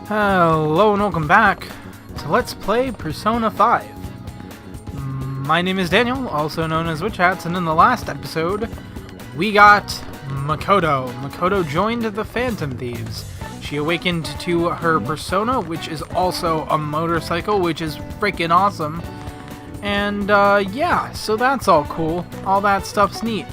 Hello and welcome back to Let's Play Persona 5. My name is Daniel, also known as Witch Hats, and in the last episode, we got Makoto. Makoto joined the Phantom Thieves. She awakened to her persona, which is also a motorcycle, which is freaking awesome. And, yeah, so that's all cool. All that stuff's neat.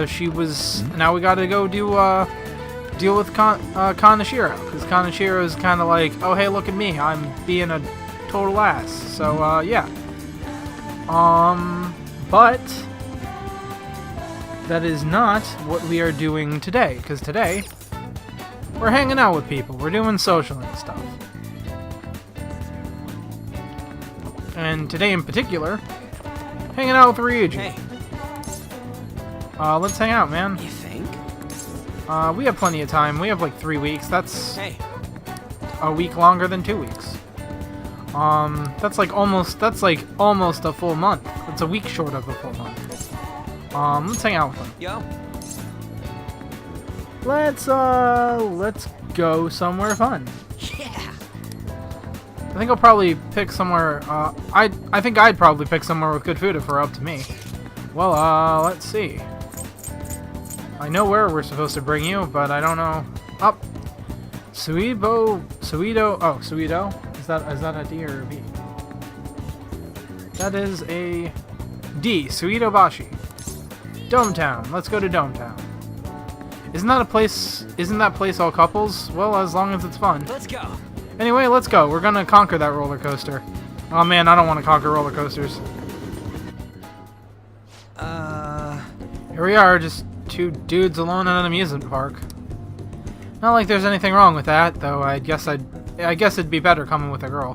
She was... Now we gotta go deal with Kaneshiro, because Kaneshiro is kind of like, oh hey, look at me, I'm being a total ass. So yeah. But that is not what we are doing today, because today we're hanging out with people. We're doing social and stuff. And today in particular, hanging out with Ryuji. Hey. Let's hang out, man. You think? We have plenty of time. We have like 3 weeks. That's Hey. a week longer than 2 weeks. That's like almost a full month. That's a week short of a full month. Let's hang out with them. Yo. Let's go somewhere fun. Yeah. I think I'll probably pick somewhere, I think I'd probably pick somewhere with good food if it were up to me. Well, let's see. I know where we're supposed to bring you, but I don't know. Up. Suido. Oh, Suido? Is that a D or a B? That is a D. Suido Bashi. Dome Town. Let's go to Dome Town. Isn't that place all couples? Well, as long as it's fun. Let's go. Anyway, let's go. We're gonna conquer that roller coaster. Oh man, I don't want to conquer roller coasters. Here we are, just two dudes alone at an amusement park. Not like there's anything wrong with that, though. I guess it'd be better coming with a girl.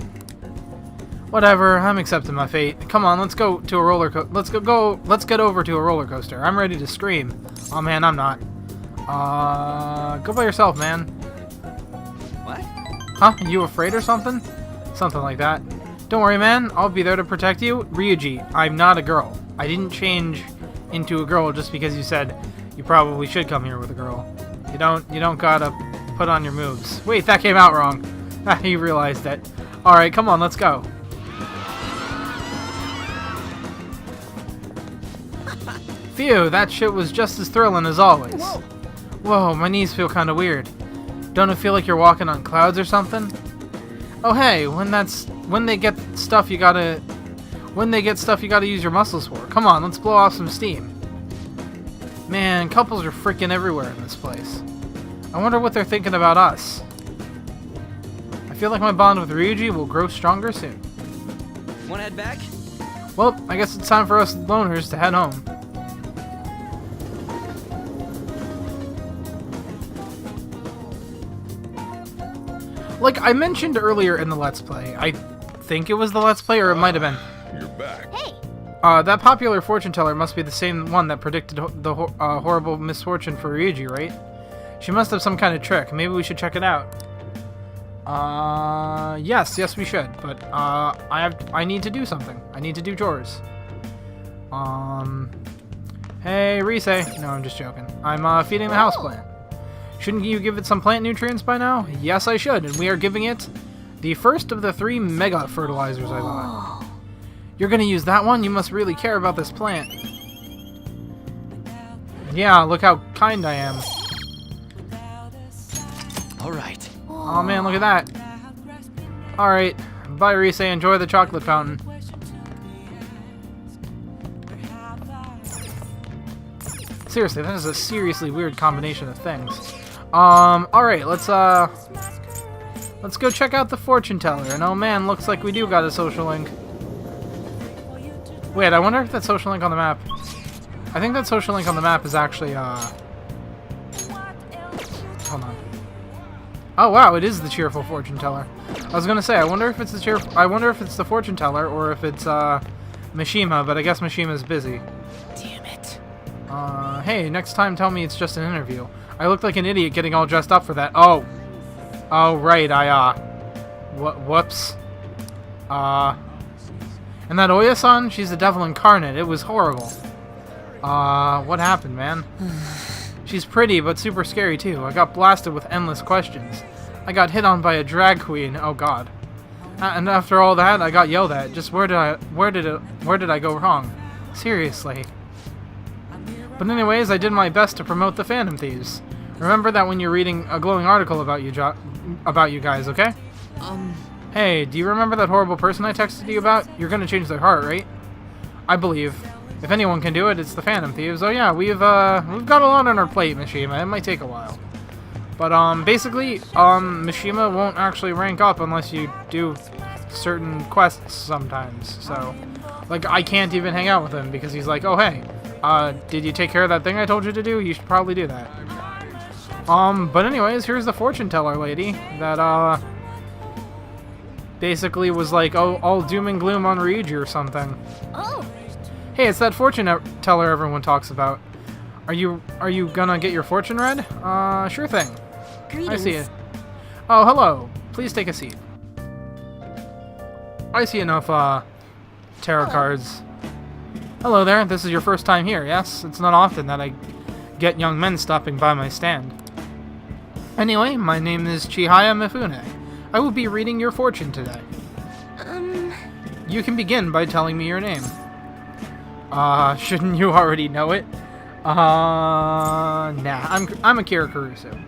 Whatever, I'm accepting my fate. Come on, let's go to a roller let's get over to a roller coaster. I'm ready to scream. Oh man, I'm not. Go by yourself, man. What? Huh? You afraid or something? Something like that. Don't worry, man. I'll be there to protect you. Ryuji, I'm not a girl. I didn't change into a girl just because you said you probably should come here with a girl. You don't gotta put on your moves. Wait, that came out wrong. You realized it. Alright, come on, let's go. Phew, that shit was just as thrilling as always. Whoa. Whoa, my knees feel kinda weird. Don't it feel like you're walking on clouds or something? Oh hey, when they get stuff you gotta use your muscles for. Come on, let's blow off some steam. Man, couples are freaking everywhere in this place. I wonder what they're thinking about us. I feel like my bond with Ryuji will grow stronger soon. Wanna head back? Well, I guess it's time for us loners to head home. Like I mentioned earlier in the Let's Play, I think it was the Let's Play, or it might have been. You're back. Hey. That popular fortune teller must be the same one that predicted the horrible misfortune for Ryuji, right? She must have some kind of trick. Maybe we should check it out. Yes, we should. But I need to do something. I need to do chores. Hey, Rise. No, I'm just joking. I'm feeding the houseplant. Shouldn't you give it some plant nutrients by now? Yes, I should, and we are giving it the first of the 3 mega fertilizers I bought. You're gonna use that one? You must really care about this plant. Yeah, look how kind I am. Alright. Oh man, look at that. Alright, bye Rise, enjoy the chocolate fountain. Seriously, that is a seriously weird combination of things. Alright, let's go check out the fortune teller. And oh man, looks like we do got a social link. Wait, I wonder if that social link on the map... I think that social link on the map is actually, hold on. Oh wow, it is the cheerful fortune teller. I was gonna say, I wonder if it's the fortune teller or if it's, Mishima, but I guess Mishima's busy. Damn it. Hey, next time tell me it's just an interview. I looked like an idiot getting all dressed up for that. Oh, right, whoops. And that Oya-san, she's the devil incarnate. It was horrible. What happened, man? She's pretty, but super scary, too. I got blasted with endless questions. I got hit on by a drag queen. Oh god. And after all that, I got yelled at. Just where did I go wrong? Seriously. But anyways, I did my best to promote the Phantom Thieves. Remember that when you're reading a glowing article about you guys, okay? Hey, do you remember that horrible person I texted you about? You're gonna change their heart, right? I believe. If anyone can do it, it's the Phantom Thieves. Oh yeah, we've got a lot on our plate, Mishima. It might take a while. But basically, Mishima won't actually rank up unless you do certain quests sometimes. So, like, I can't even hang out with him because he's like, oh hey, did you take care of that thing I told you to do? You should probably do that. But anyways, here's the fortune teller lady that, basically was like, oh, all doom and gloom on Ryuji or something. Oh, Hey, it's that fortune teller everyone talks about. Are you gonna get your fortune read? Sure thing. greetings. I see it. Oh, hello. Please take a seat. I see enough, tarot cards. Hello there. This is your first time here, yes? It's not often that I get young men stopping by my stand. Anyway, my name is Chihaya Mifune. I will be reading your fortune today. You can begin by telling me your name. Shouldn't you already know it? Nah, I'm Akira Kurusu.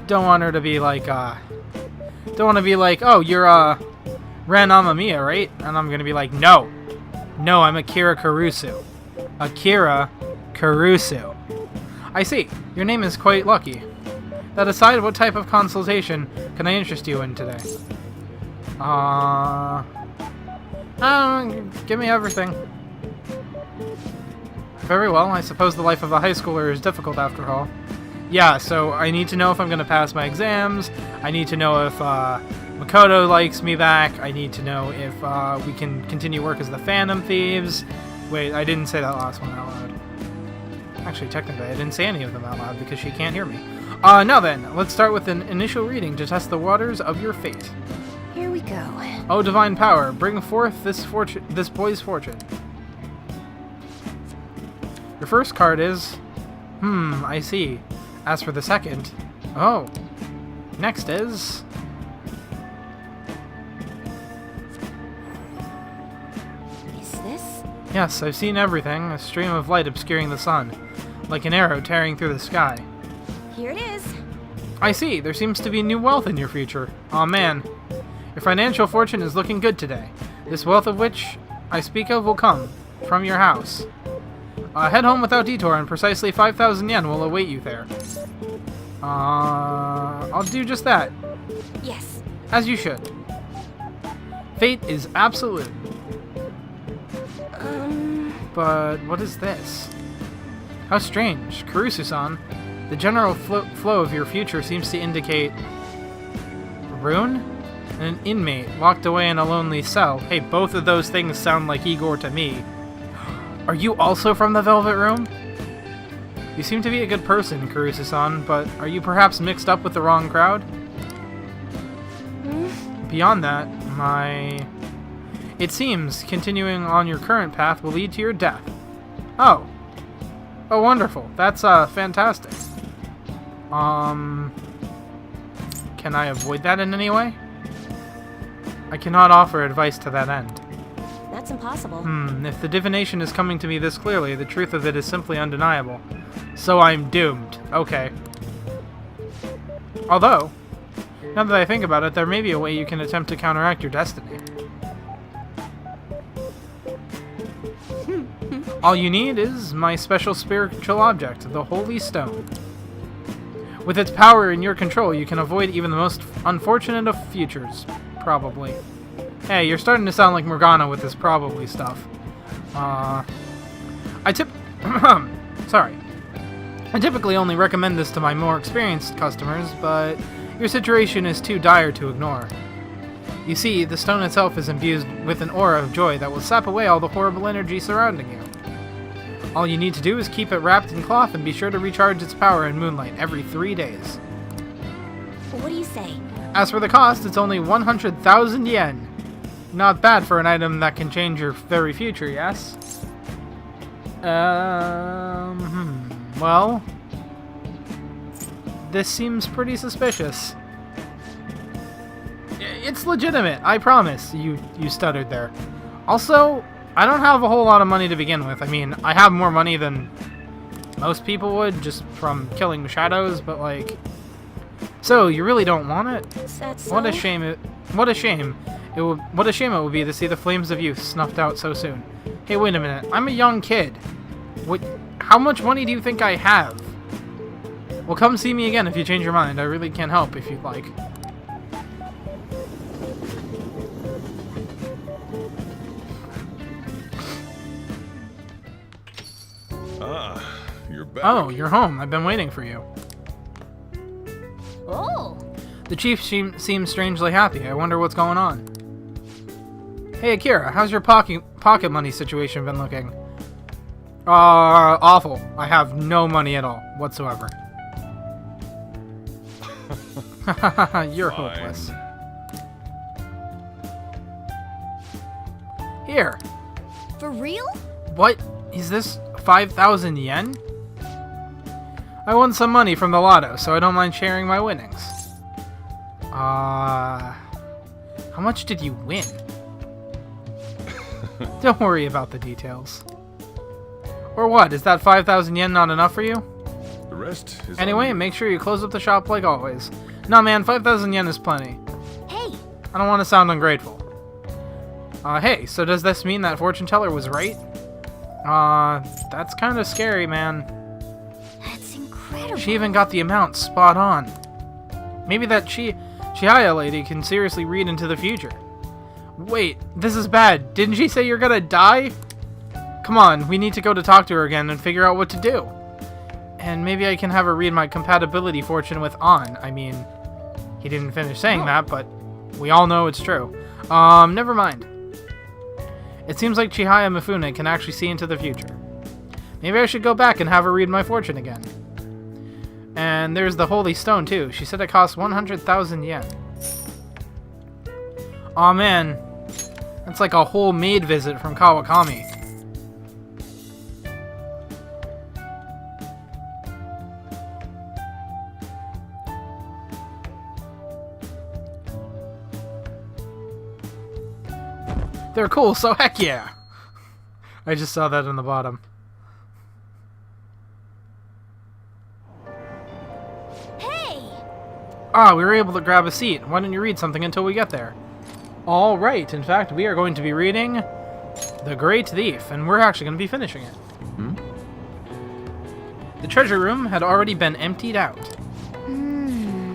Don't want her to be like, don't want to be like, oh, you're, Ren Amamiya, right? And I'm gonna be like, no, I'm Akira Kurusu. Akira Kurusu. I see, your name is quite lucky. That aside, what type of consultation can I interest you in today? Give me everything. Very well, I suppose the life of a high schooler is difficult after all. Yeah, so I need to know if I'm going to pass my exams, I need to know if Makoto likes me back, I need to know if we can continue work as the Phantom Thieves. Wait, I didn't say that last one out loud. Actually, technically, I didn't say any of them out loud because she can't hear me. Now then, let's start with an initial reading to test the waters of your fate. Here we go. O divine power, bring forth this boy's fortune. Your first card is... I see. As for the second... Oh. Next is... Is this? Yes, I've seen everything. A stream of light obscuring the sun. Like an arrow tearing through the sky. Here it is. I see. There seems to be new wealth in your future. Aw, man. Your financial fortune is looking good today. This wealth of which I speak of will come from your house. Head home without detour, and precisely 5,000 yen will await you there. I'll do just that. Yes. As you should. Fate is absolute. But what is this? How strange. Kurusu-san, the general flow of your future seems to indicate... a rune? And an inmate locked away in a lonely cell. Hey, both of those things sound like Igor to me. Are you also from the Velvet Room? You seem to be a good person, Kurusu-san, but are you perhaps mixed up with the wrong crowd? Beyond that, it seems continuing on your current path will lead to your death. Oh. Oh, wonderful. That's, fantastic. Can I avoid that in any way? I cannot offer advice to that end. That's impossible. If the divination is coming to me this clearly, the truth of it is simply undeniable. So I'm doomed. Okay. Although, now that I think about it, there may be a way you can attempt to counteract your destiny. All you need is my special spiritual object, the Holy Stone. With its power in your control, you can avoid even the most unfortunate of futures. Probably. Hey, you're starting to sound like Morgana with this probably stuff. Sorry. I typically only recommend this to my more experienced customers, but your situation is too dire to ignore. You see, the stone itself is imbued with an aura of joy that will sap away all the horrible energy surrounding you. All you need to do is keep it wrapped in cloth and be sure to recharge its power in moonlight every 3 days. What do you say? As for the cost, it's only 100,000 yen. Not bad for an item that can change your very future, yes? Well... this seems pretty suspicious. It's legitimate, I promise. You stuttered there. Also, I don't have a whole lot of money to begin with. I mean, I have more money than most people would, just from killing shadows, but like... So, you really don't want it? Is that so? What a shame it would be to see the flames of youth snuffed out so soon. Hey, wait a minute. I'm a young kid. How much money do you think I have? Well, come see me again if you change your mind. I really can't help if you'd like. Ah, you're back. Oh, you're home. I've been waiting for you. Oh. The chief seems strangely happy. I wonder what's going on. Hey, Akira, how's your pocket money situation been looking? Awful. I have no money at all, whatsoever. You're Fine. hopeless. Here. For real? What? Is this 5,000 yen? I won some money from the lotto, so I don't mind sharing my winnings. How much did you win? Don't worry about the details. Or what? Is that 5,000 yen not enough for you? The rest is Anyway, on you. make sure you close up the shop like always. No, man, 5,000 yen is plenty. Hey. I don't want to sound ungrateful. Hey, so does this mean that fortune teller was right? That's kind of scary, man. That's incredible. She even got the amount spot on. Maybe that Chihaya lady can seriously read into the future. Wait, this is bad. Didn't she say you're gonna die? Come on, we need to go to talk to her again and figure out what to do. And maybe I can have her read my compatibility fortune with An. I mean, he didn't finish saying that, but we all know it's true. Never mind. It seems like Chihaya Mifune can actually see into the future. Maybe I should go back and have her read my fortune again. And there's the Holy Stone, too. She said it costs 100,000 yen. Aw, man. That's like a whole maid visit from Kawakami. They're cool, so heck yeah! I just saw that on the bottom. Hey. Ah, we were able to grab a seat. Why don't you read something until we get there? Alright, in fact, we are going to be reading The Great Thief, and we're actually going to be finishing it. The treasure room had already been emptied out.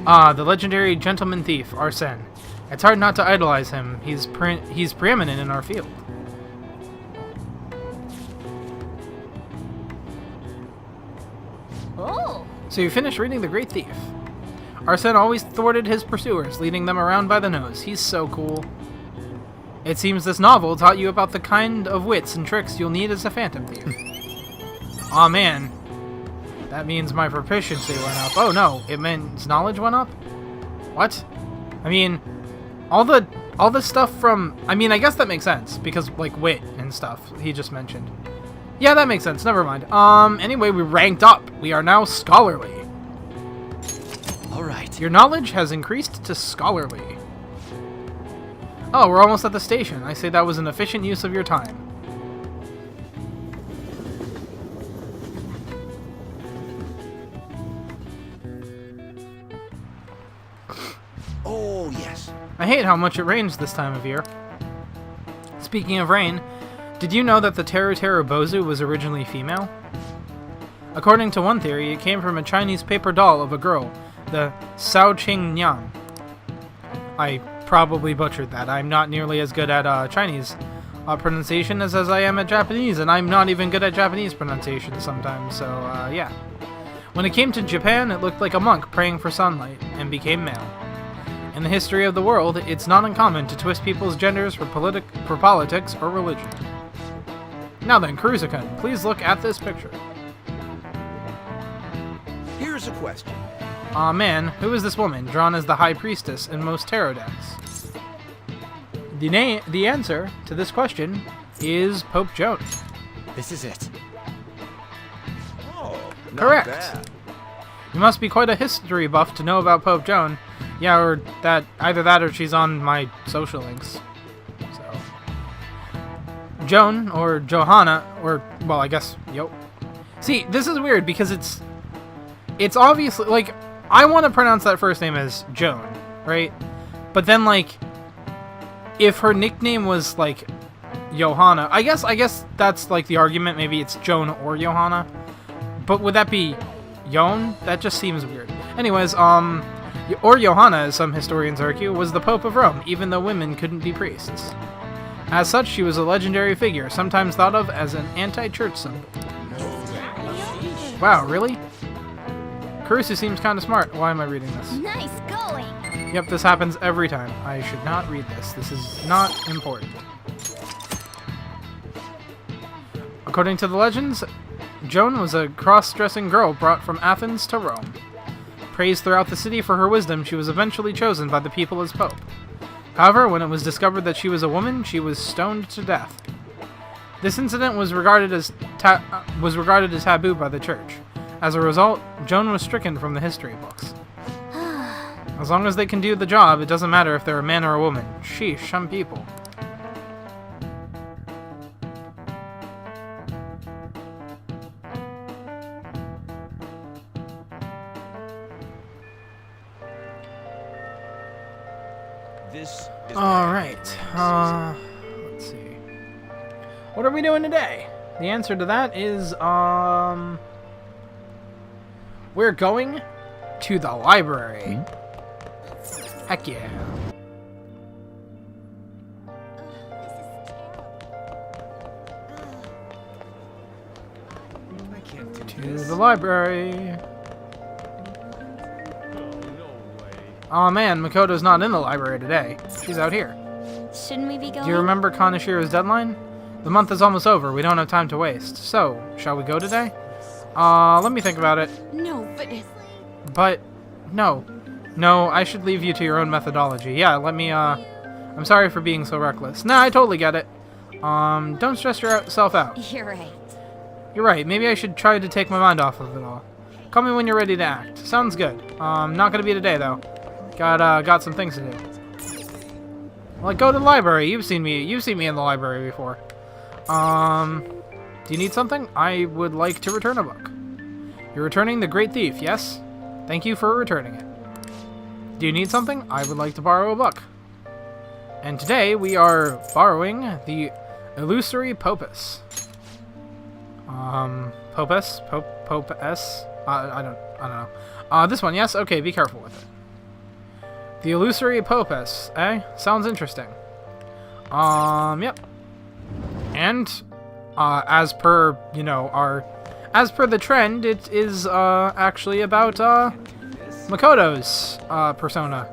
Ah, the legendary gentleman thief, Arsène. It's hard not to idolize him. He's preeminent in our field. Oh. So you finished reading The Great Thief. Arsène always thwarted his pursuers, leading them around by the nose. He's so cool. It seems this novel taught you about the kind of wits and tricks you'll need as a phantom thief. Aw, man. That means my proficiency went up. Oh no, it means knowledge went up? What? I mean, all the stuff from... I mean, I guess that makes sense, because, like, wit and stuff he just mentioned. Yeah, that makes sense. Never mind. Anyway, we ranked up. We are now scholarly. All right. Your knowledge has increased to scholarly. Oh, we're almost at the station. I say that was an efficient use of your time. Oh, yes. I hate how much it rains this time of year. Speaking of rain, did you know that the Teru Teru Bozu was originally female? According to one theory, it came from a Chinese paper doll of a girl, the Sao Ching Nyang. I probably butchered that. I'm not nearly as good at Chinese pronunciation as I am at Japanese, and I'm not even good at Japanese pronunciation sometimes, so yeah. When it came to Japan, it looked like a monk praying for sunlight, and became male. In the history of the world, it's not uncommon to twist people's genders for politics or religion. Now then, Kurusa-kun, please look at this picture. Here's a question. Aw man, who is this woman, drawn as the High Priestess in most tarot decks? The answer to this question is Pope Joan. This is it. Oh, not Correct. bad. You must be quite a history buff to know about Pope Joan. Yeah, or that, either that or she's on my social links. So. Joan, or Johanna, or, well, I guess, yo. See, this is weird because it's obviously, like, I want to pronounce that first name as Joan, right? But then, like, if her nickname was, like, Johanna, I guess that's, like, the argument. Maybe it's Joan or Johanna. But would that be Yon? That just seems weird. Anyways, or Johanna, as some historians argue, was the Pope of Rome, even though women couldn't be priests. As such, she was a legendary figure, sometimes thought of as an anti-church symbol. Wow, really? Caruso seems kind of smart. Why am I reading this? Nice going. Yep, this happens every time. I should not read this. This is not important. According to the legends, Joan was a cross-dressing girl brought from Athens to Rome. Praised throughout the city for her wisdom, she was eventually chosen by the people as pope. However, when it was discovered that she was a woman, she was stoned to death. This incident was regarded as taboo by the church. As a result, Joan was stricken from the history books. As long as they can do the job, it doesn't matter if they're a man or a woman. Sheesh, some people. This is Alright, let's see. What are we doing today? The answer to that is, we're going to the library. Heck yeah. I can't do To this. the library. Aw man, Makoto's not in the library today. She's out here. Shouldn't we be going? Do you remember Kaneshiro's deadline? The month is almost over. We don't have time to waste. So, shall we go today? Let me think about it. No, But, no. No, I should leave you to your own methodology. Yeah, let me, I'm sorry for being so reckless. Nah, I totally get it. Don't stress yourself out. You're right. You're right. Maybe I should try to take my mind off of it all. Call me when you're ready to act. Sounds good. Not gonna be today, though. Got some things to do. Like, go to the library. You've seen me in the library before. Do you need something? I would like to return a book. You're returning The Great Thief, yes? Thank you for returning it. Do you need something? I would like to borrow a book. And today we are borrowing the Illusory Popus. Popus? Popus? I don't know. This one, yes? Okay, be careful with it. The Illusory Popus, eh? Sounds interesting. Yep. And, as per, you know, as per the trend, it is, actually about, Makoto's, persona.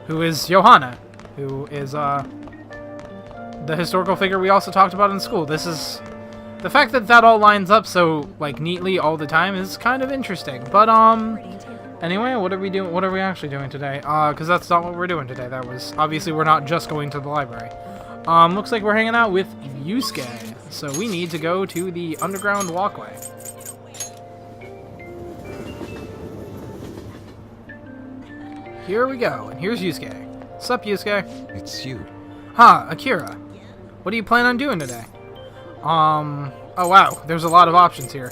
Who is Johanna, who is, the historical figure we also talked about in school. This is, the fact that that all lines up so, like, neatly all the time is kind of interesting. But, anyway, what are we doing? What are we actually doing today? Because that's not what we're doing today. That was, obviously, we're not just going to the library. Looks like we're hanging out with Yusuke. So we need to go to the underground walkway. Here we go, and here's Yusuke. Sup, Yusuke? It's you. Ha, Akira. What do you plan on doing today? Oh wow, there's a lot of options here.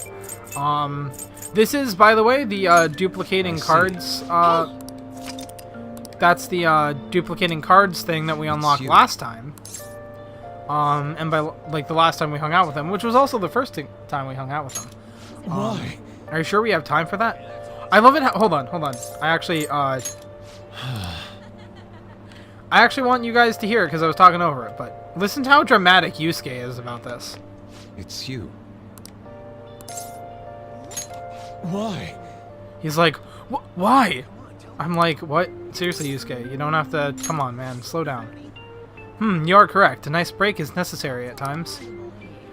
This is, by the way, the, duplicating cards, that's the, duplicating cards thing that we unlocked last time. And by, like, the last time we hung out with him, which was also the first time we hung out with him. Why? Are you sure we have time for that? I love it hold on. I actually, I actually want you guys to hear it because I was talking over it, but listen to how dramatic Yusuke is about this. It's you. Why? He's like, why? I'm like, what? Seriously, Yusuke, you don't have to, come on, man, slow down. You are correct. A nice break is necessary at times.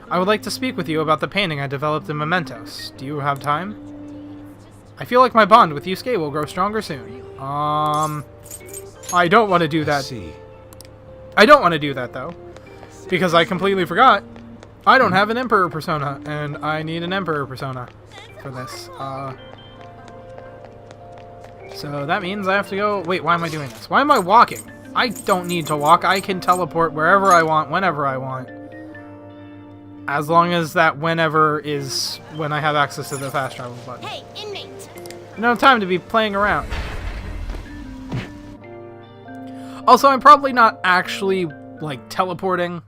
I would like to speak with you about the painting I developed in Mementos. Do you have time? I feel like my bond with Yusuke will grow stronger soon. I don't want to do that. I don't want to do that, though. Because I completely forgot. I don't have an Emperor persona, and I need an Emperor persona for this. So that means I have to go... Wait, why am I doing this? Why am I walking? I don't need to walk. I can teleport wherever I want, whenever I want. As long as that whenever is when I have access to the fast travel button. Hey, inmate! No time to be playing around. Also, I'm probably not actually, like, teleporting.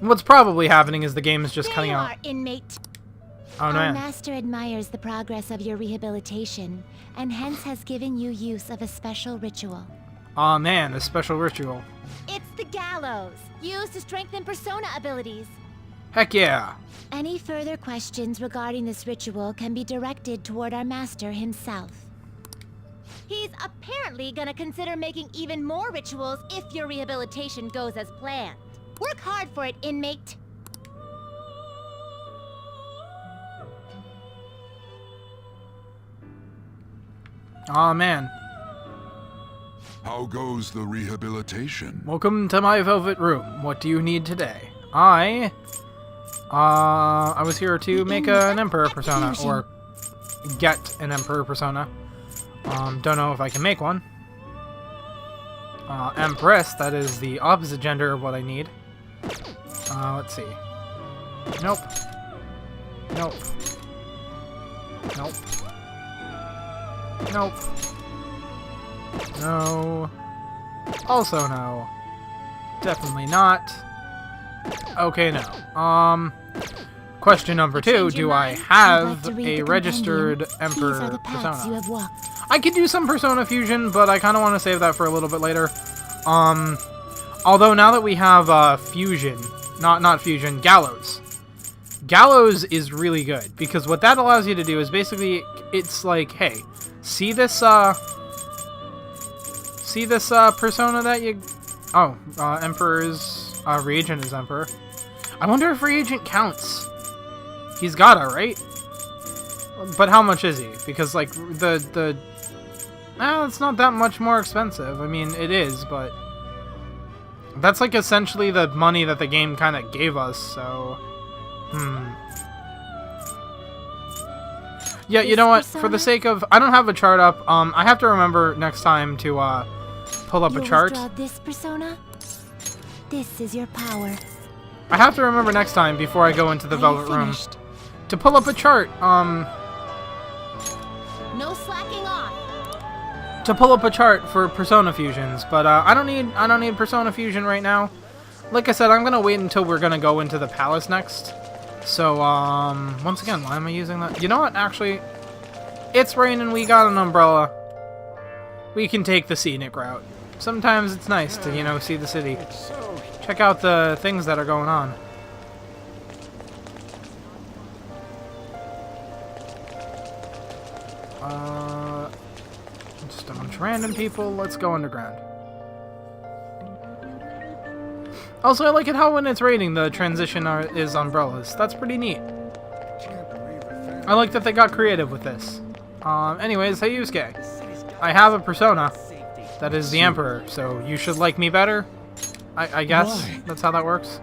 What's probably happening is the game is just There cutting you out. are, inmate. Oh, Our man. master admires the progress of your rehabilitation, and hence has given you use of a special ritual. Aw, man, a special ritual. It's the gallows, used to strengthen persona abilities. Heck yeah. Any further questions regarding this ritual can be directed toward our master himself. He's apparently gonna consider making even more rituals if your rehabilitation goes as planned. Work hard for it, inmate. Aw, man. How goes the rehabilitation? Welcome to my velvet room. What do you need today? I was here to make an Emperor persona, or get an Emperor persona. Don't know if I can make one. Empress, that is the opposite gender of what I need. Let's see. Nope. Nope. Nope. Nope. No. Also no. Definitely not. Okay, no. Question number 2, do I have a registered Emperor persona? I could do some Persona Fusion, but I kind of want to save that for a little bit later. Although now that we have Fusion, not Fusion, Gallows. Gallows is really good, because what that allows you to do is basically, it's like, hey, see this persona that you... Oh, Emperor's... Reagent is Emperor. I wonder if Reagent counts. He's gotta, right? But how much is he? Because, like, it's not that much more expensive. I mean, it is, but... That's, like, essentially the money that the game kind of gave us, so... Yeah, you know what? For the sake of... I don't have a chart up. I have to remember next time to, pull up a chart. Withdraw this persona? This is your power. I have to remember next time, before I go into the Velvet Room, to pull up a chart, No slacking off. to pull up a chart for Persona Fusions, but, I don't need Persona Fusion right now. Like I said, I'm gonna wait until we're gonna go into the palace next. So, once again, why am I using that? You know what, actually, it's raining, we got an umbrella. We can take the scenic route. Sometimes it's nice to, you know, see the city. Check out the things that are going on. Just a bunch of random people. Let's go underground. Also, I like it how when it's raining, the transition is umbrellas. That's pretty neat. I like that they got creative with this. Anyways, hey Yusuke. I have a persona that is the Emperor, so you should like me better. I guess Why? that's how that works.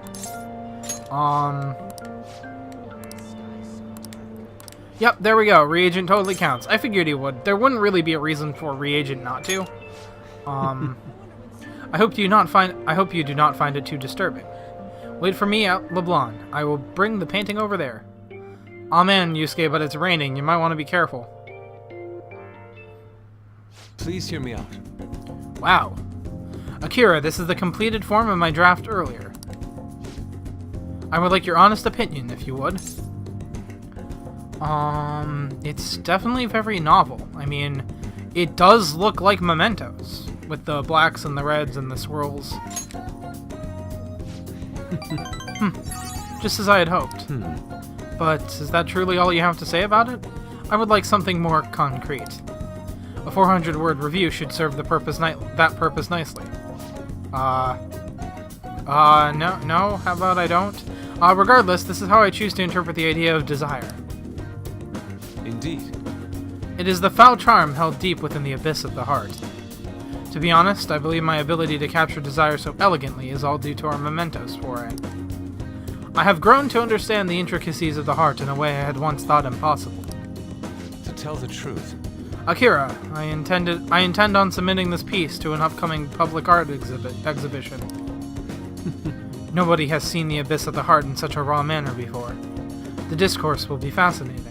Yep, there we go. Reagent totally counts. I figured he would. There wouldn't really be a reason for Reagent not to. I hope you do not find it too disturbing. Wait for me at LeBlanc. I will bring the painting over there. Aw man, Yusuke, but it's raining. You might want to be careful. Please hear me out. Wow. Akira, this is the completed form of my draft earlier. I would like your honest opinion, if you would. It's definitely very novel. I mean, it does look like Mementos, with the blacks and the reds and the swirls. Just as I had hoped. But is that truly all you have to say about it? I would like something more concrete. A 400-word review should serve that purpose nicely. No, how about I don't? Regardless, this is how I choose to interpret the idea of desire. Indeed. It is the foul charm held deep within the abyss of the heart. To be honest, I believe my ability to capture desire so elegantly is all due to our Mementos foray. I have grown to understand the intricacies of the heart in a way I had once thought impossible. To tell the truth, Akira, I intend on submitting this piece to an upcoming public art exhibition. Nobody has seen the abyss of the heart in such a raw manner before. The discourse will be fascinating.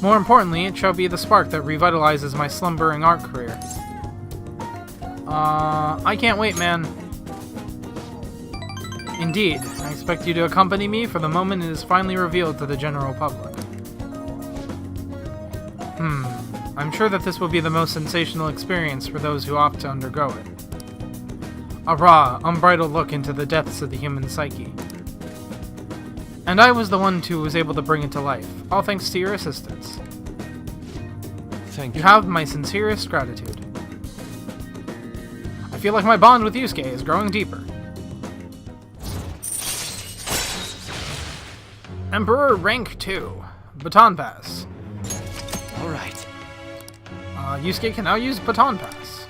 More importantly, it shall be the spark that revitalizes my slumbering art career. I can't wait, man. Indeed, I expect you to accompany me for the moment it is finally revealed to the general public. I'm sure that this will be the most sensational experience for those who opt to undergo it. A raw, unbridled look into the depths of the human psyche. And I was the one who was able to bring it to life, all thanks to your assistance. Thank You you. have my sincerest gratitude. I feel like my bond with Yusuke is growing deeper. Emperor Rank 2. Baton Pass. All right. Yusuke can now use Baton Pass.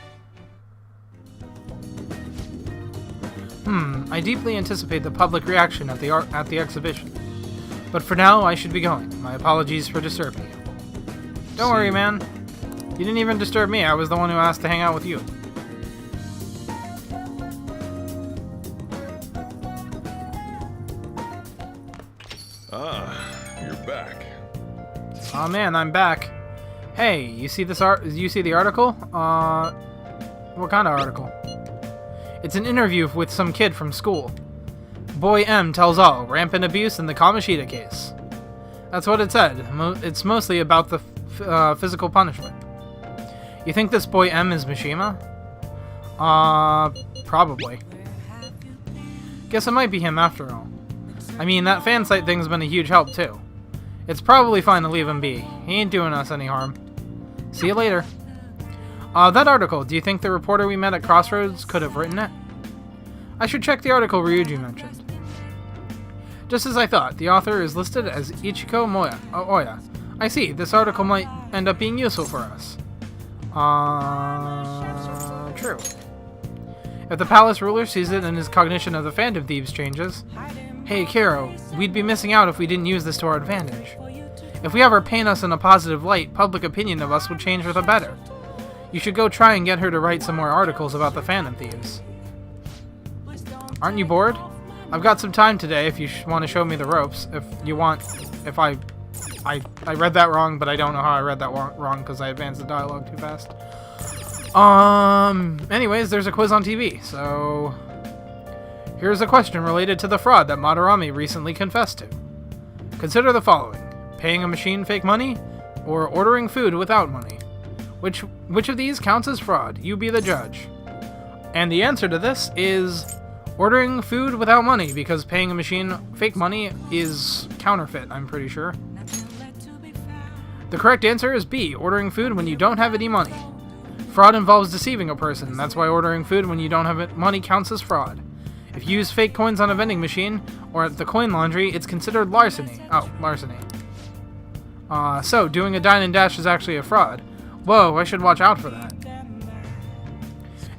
I deeply anticipate the public reaction at the exhibition. But for now, I should be going. My apologies for disturbing you. Don't worry, man. You didn't even disturb me. I was the one who asked to hang out with you. You're back. Aw man, I'm back. Hey, you see this you see the article? What kind of article? It's an interview with some kid from school. Boy M tells all, rampant abuse in the Kamishita case. That's what it said. It's mostly about the physical punishment. You think this boy M is Mishima? Probably. Guess it might be him after all. I mean, that fan site thing's been a huge help too. It's probably fine to leave him be. He ain't doing us any harm. See you later. That article, do you think the reporter we met at Crossroads could have written it? I should check the article Ryuji mentioned. Just as I thought, the author is listed as Ichiko Oya. I see, this article might end up being useful for us. True. If the palace ruler sees it and his cognition of the Phantom Thieves changes... Hey, Kiro, we'd be missing out if we didn't use this to our advantage. If we ever paint us in a positive light, public opinion of us will change for the better. You should go try and get her to write some more articles about the Phantom Thieves. Aren't you bored? I've got some time today if you want to show me the ropes. If I read that wrong, but I don't know how I read that wrong because I advanced the dialogue too fast. Anyways, there's a quiz on TV, so... Here's a question related to the fraud that Madarame recently confessed to. Consider the following. Paying a machine fake money, or ordering food without money. Which of these counts as fraud? You be the judge. And the answer to this is ordering food without money, because paying a machine fake money is counterfeit, I'm pretty sure. The correct answer is B, ordering food when you don't have any money. Fraud involves deceiving a person, that's why ordering food when you don't have money counts as fraud. If you use fake coins on a vending machine, or at the coin laundry, it's considered larceny. Oh, larceny. So, doing a dine and dash is actually a fraud. Whoa, I should watch out for that.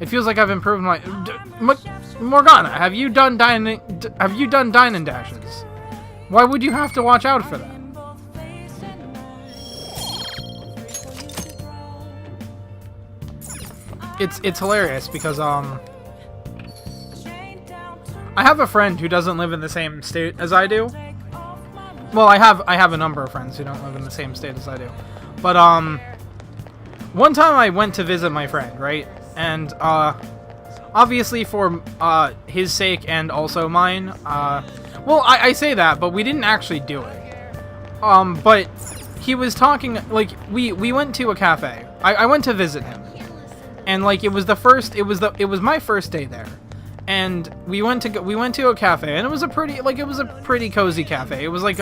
It feels like I've improved my... Morgana, have you done dine and dashes? Why would you have to watch out for that? It's hilarious because, I have a friend who doesn't live in the same state as I do. Well, I have a number of friends who don't live in the same state as I do. But one time I went to visit my friend, right? And obviously for his sake and also mine, well, I say that, but we didn't actually do it. But he was talking, like, we went to a cafe. I went to visit him. And like it was my first day there. And we went to a cafe, and it was a pretty cozy cafe. It was like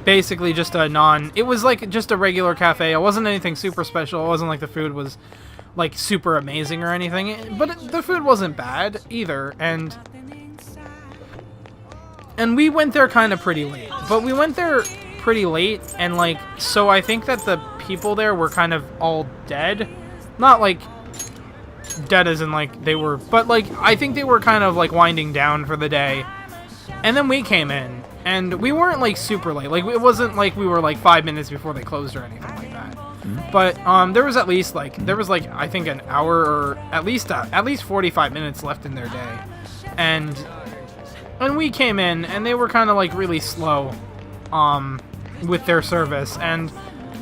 basically just it was like just a regular cafe. It wasn't anything super special. It wasn't like the food was like super amazing or anything, but the food wasn't bad either. And we went there kind of pretty late. But we went there pretty late, and like so I think that the people there were kind of all dead. Not like dead as in like they were, but like I think they were kind of like winding down for the day. And then we came in, and we weren't like super late. Like it wasn't like we were like 5 minutes before they closed or anything like that. But there was at least like I think an hour or at least 45 minutes left in their day, and we came in and they were kind of like really slow with their service, and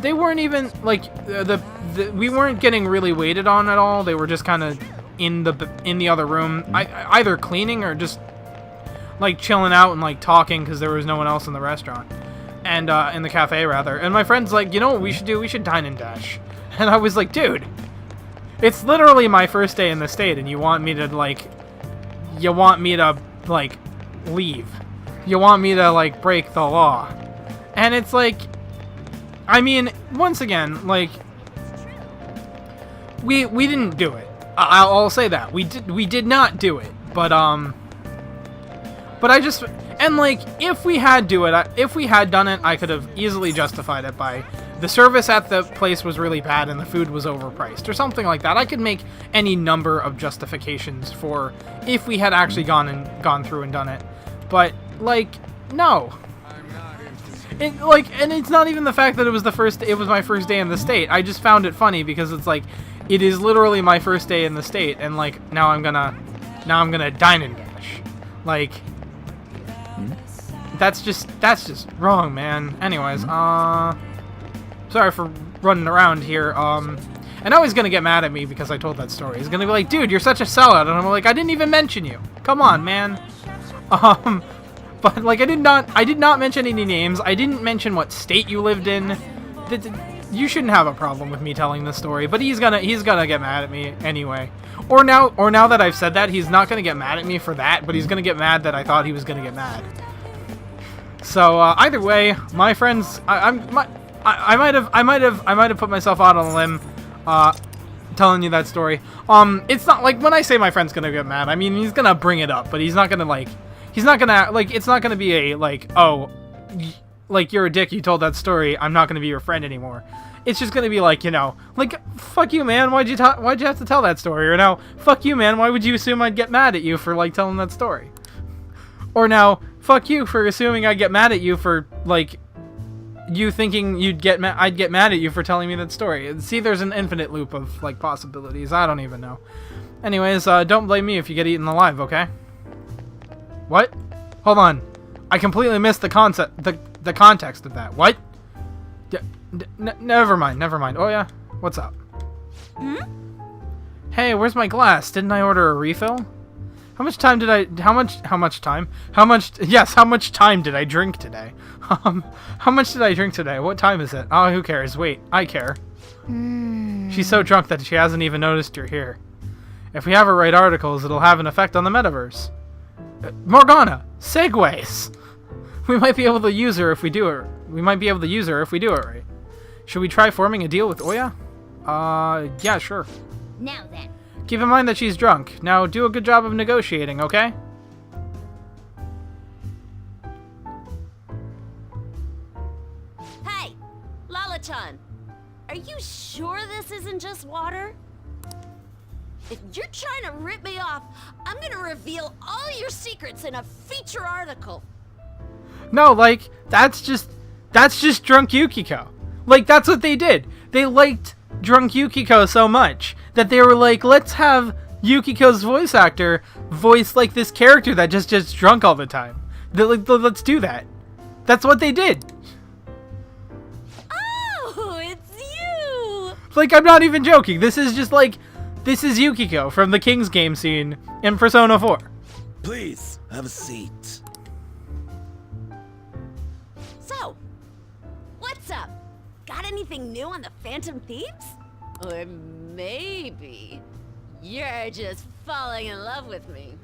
they weren't even like we weren't getting really waited on at all. They were just kind of in the other room, either cleaning or just like chilling out and like talking because there was no one else in the restaurant and in the cafe rather. And my friend's like, you know what we should do? We should dine and dash. And I was like, dude, it's literally my first day in the state, and you want me to leave? You want me to like break the law? And it's like, I mean, once again, like we didn't do it. I'll say that we did not do it. But I just, and like if we had done it, I could have easily justified it by the service at the place was really bad and the food was overpriced or something like that. I could make any number of justifications for if we had actually gone through and done it. But like, no. And it's not even the fact that it was my first day in the state. I just found it funny because it's like, it is literally my first day in the state, and like now I'm gonna dine and dash. Like, that's just wrong, man. Anyways, sorry for running around here. And now he's gonna get mad at me because I told that story. He's gonna be like, dude, you're such a sellout, and I'm like, I didn't even mention you. Come on, man. But like I did not mention any names. I didn't mention what state you lived in. You shouldn't have a problem with me telling this story, but he's gonna get mad at me anyway. Or now that I've said that, he's not gonna get mad at me for that, but he's gonna get mad that I thought he was gonna get mad. So either way, my friends, I might have put myself out on a limb, telling you that story. It's not like when I say my friend's gonna get mad, I mean he's gonna bring it up, but he's not gonna it's not gonna be a like, oh, like you're a dick, you told that story, I'm not gonna be your friend anymore. It's just gonna be like, you know, like, fuck you, man, why'd you have to tell that story? Or now, fuck you, man, why would you assume I'd get mad at you for like telling that story? Or now, fuck you for assuming I'd get mad at you for like you thinking I'd get mad at you for telling me that story. See, there's an infinite loop of like possibilities. I don't even know. Anyways, don't blame me if you get eaten alive, okay? What? Hold on. I completely missed the context of that. What? Never mind. Oh yeah. What's up? Hey, where's my glass? Didn't I order a refill? How much time did I drink today? How much did I drink today? What time is it? Oh, who cares? Wait, I care. She's so drunk that she hasn't even noticed you're here. If we have her write articles, it'll have an effect on the metaverse. Morgana, segues. We might be able to use her if we do it. Right. Should we try forming a deal with Oya? Yeah, sure. Now then. Keep in mind that she's drunk. Now do a good job of negotiating, okay? Hey, Lala-chan, are you sure this isn't just water? If you're trying to rip me off, I'm gonna reveal all your secrets in a feature article. No, like, that's just drunk Yukiko. Like, that's what they did. They liked drunk Yukiko so much that they were like, let's have Yukiko's voice actor voice like this character that just gets drunk all the time. Let's do that. That's what they did. Oh, it's you! Like, I'm not even joking. This is Yukiko from the King's Game scene in Persona 4. Please, have a seat. So, what's up? Got anything new on the Phantom Thieves? Or maybe you're just falling in love with me,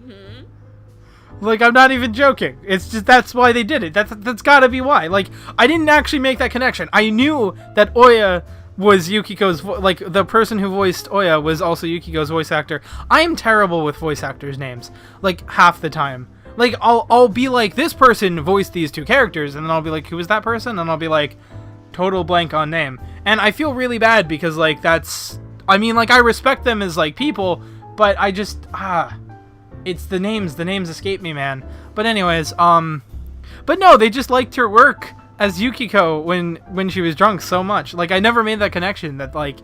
Like, I'm not even joking. It's just, that's why they did it. That's gotta be why. Like, I didn't actually make that connection. I knew that Oya was Yukiko's, like, the person who voiced Oya was also Yukiko's voice actor. I am terrible with voice actors' names, like, half the time. Like, I'll be like, this person voiced these two characters, and then I'll be like, who is that person? And I'll be like, total blank on name. And I feel really bad because, like, I mean, like, I respect them as, like, people, but I just, it's the names escape me, man. But anyways, but no, they just liked her work. as Yukiko when she was drunk so much. Like, I never made that connection that, like,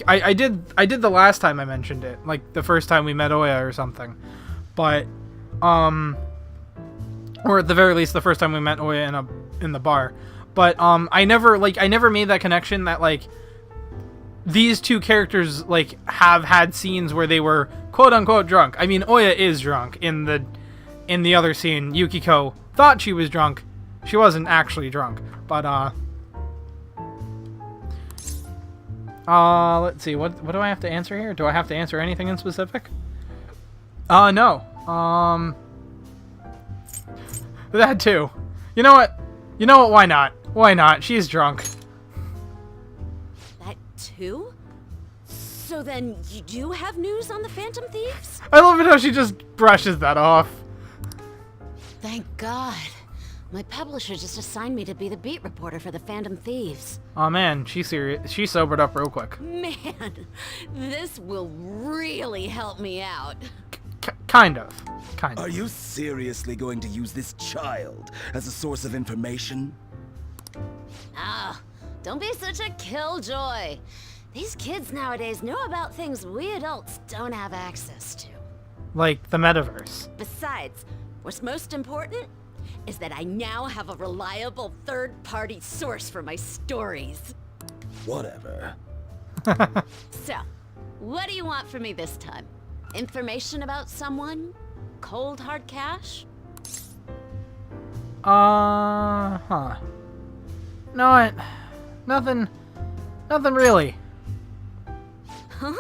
I did the last time I mentioned it, like the first time we met Oya or something. But or at the very least the first time we met Oya in the bar. But I never made that connection that, like, these two characters, like, have had scenes where they were quote unquote drunk. I mean, Oya is drunk in the other scene. Yukiko thought she was drunk. She wasn't actually drunk. But let's see. What do I have to answer here? Do I have to answer anything in specific? No. That too. You know what? Why not? Why not? She's drunk. That too? So then you do have news on the Phantom Thieves? I love it how she just brushes that off. Thank God. My publisher just assigned me to be the beat reporter for the Phantom Thieves. Oh man, she's serious. She sobered up real quick. Man, this will really help me out. Kind of. Are you seriously going to use this child as a source of information? Ah, don't be such a killjoy. These kids nowadays know about things we adults don't have access to. Like the metaverse. Besides, what's most important is that I now have a reliable third-party source for my stories. Whatever. So, what do you want from me this time? Information about someone? Cold hard cash? Huh. No, nothing really. Huh?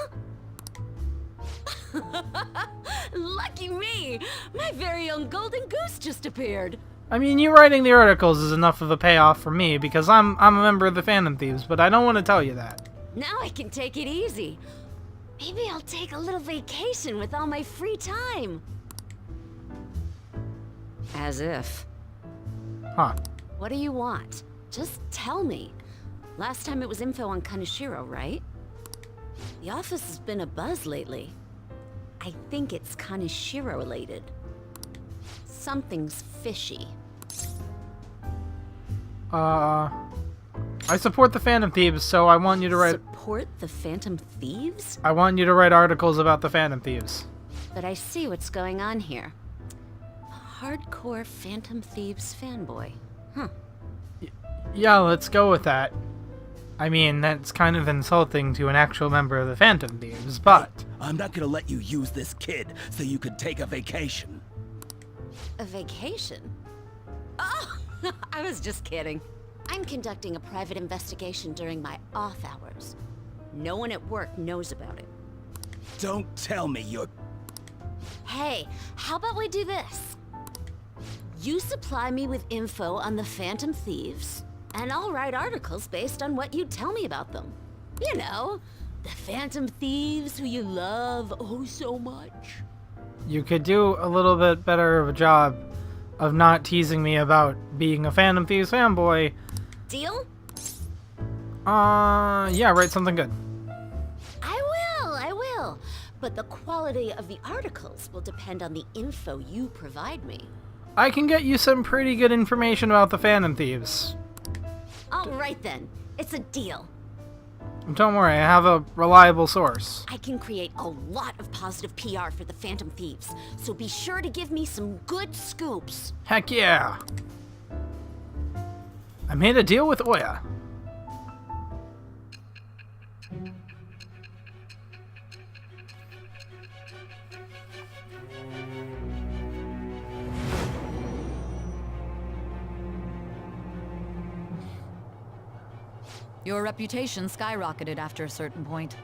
Lucky me! My very own golden goose just appeared. I mean, you writing the articles is enough of a payoff for me because I'm a member of the Phantom Thieves, but I don't want to tell you that. Now I can take it easy. Maybe I'll take a little vacation with all my free time. As if. Huh. What do you want? Just tell me. Last time it was info on Kaneshiro, right? The office has been a buzz lately. I think it's Kaneshiro related. Something's fishy. I support the Phantom Thieves, so I want you to write... Support the Phantom Thieves? I want you to write articles about the Phantom Thieves. But I see what's going on here. A hardcore Phantom Thieves fanboy. Huh. Yeah, let's go with that. I mean, that's kind of insulting to an actual member of the Phantom Thieves, but... I'm not gonna let you use this kid so you could take a vacation. A vacation? Oh, I was just kidding. I'm conducting a private investigation during my off hours. No one at work knows about it. Don't tell me you're... Hey, how about we do this? You supply me with info on the Phantom Thieves, and I'll write articles based on what you tell me about them. You know, the Phantom Thieves who you love oh so much. You could do a little bit better of a job of not teasing me about being a Phantom Thieves fanboy. Deal? Yeah, write something good. I will. But the quality of the articles will depend on the info you provide me. I can get you some pretty good information about the Phantom Thieves. All right then, it's a deal. Don't worry, I have a reliable source. I can create a lot of positive PR for the Phantom Thieves, so be sure to give me some good scoops. Heck yeah! I made a deal with Oya. Your reputation skyrocketed after a certain point.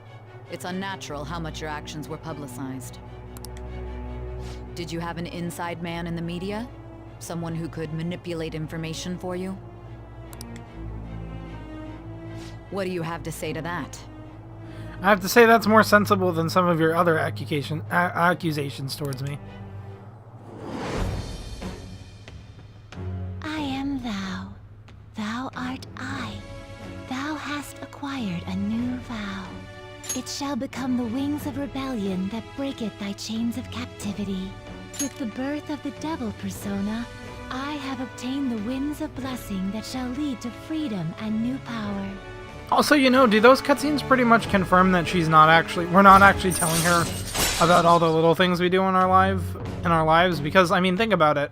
It's unnatural how much your actions were publicized. Did you have an inside man in the media? Someone who could manipulate information for you? What do you have to say to that? I have to say that's more sensible than some of your other accusations towards me. I am thou. Thou art I. Thou hast acquired a new vow. It shall become the wings of rebellion that breaketh thy chains of captivity. With the birth of the devil persona, I have obtained the winds of blessing that shall lead to freedom and new power. Also, you know, do those cutscenes pretty much confirm that we're not actually telling her about all the little things we do in our lives? Because, I mean, think about it.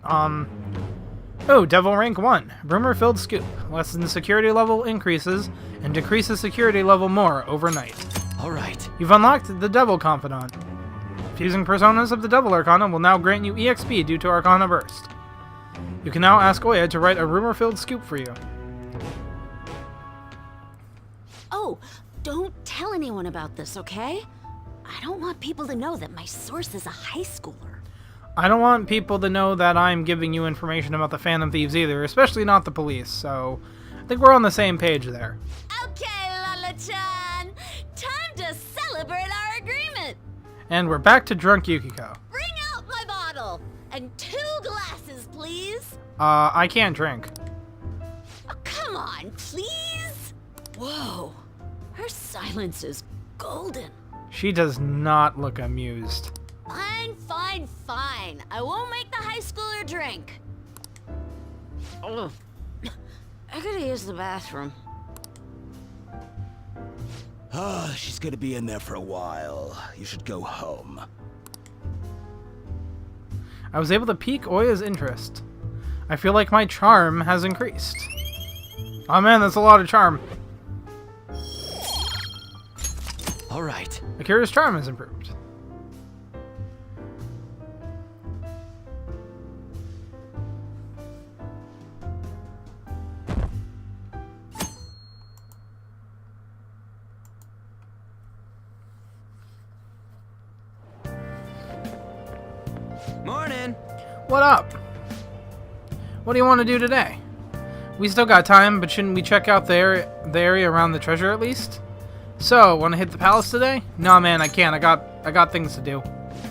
Oh, Devil Rank 1. Rumor-filled scoop. Lessens security level increases and decreases security level more overnight. Alright. You've unlocked the Devil Confidant. Fusing personas of the Devil Arcana will now grant you EXP due to Arcana Burst. You can now ask Oya to write a rumor-filled scoop for you. Oh, don't tell anyone about this, okay? I don't want people to know that my source is a high schooler. I don't want people to know that I'm giving you information about the Phantom Thieves either, especially not the police, so I think we're on the same page there. Okay, Lala-chan! Time to celebrate our agreement! And we're back to drunk Yukiko. Bring out my bottle! And 2 glasses, please! I can't drink. Oh, come on, please! Whoa, her silence is golden. She does not look amused. Fine, fine, fine. I won't make the high schooler drink. Oh, I gotta use the bathroom. Ah, she's gonna be in there for a while. You should go home. I was able to pique Oya's interest. I feel like my charm has increased. Oh man, that's a lot of charm. Alright. Akira's charm has improved. Morning. What up? What do you want to do today? We still got time, but shouldn't we check out the area around the treasure at least? So, want to hit the palace today? Nah, man, I can't. I got things to do.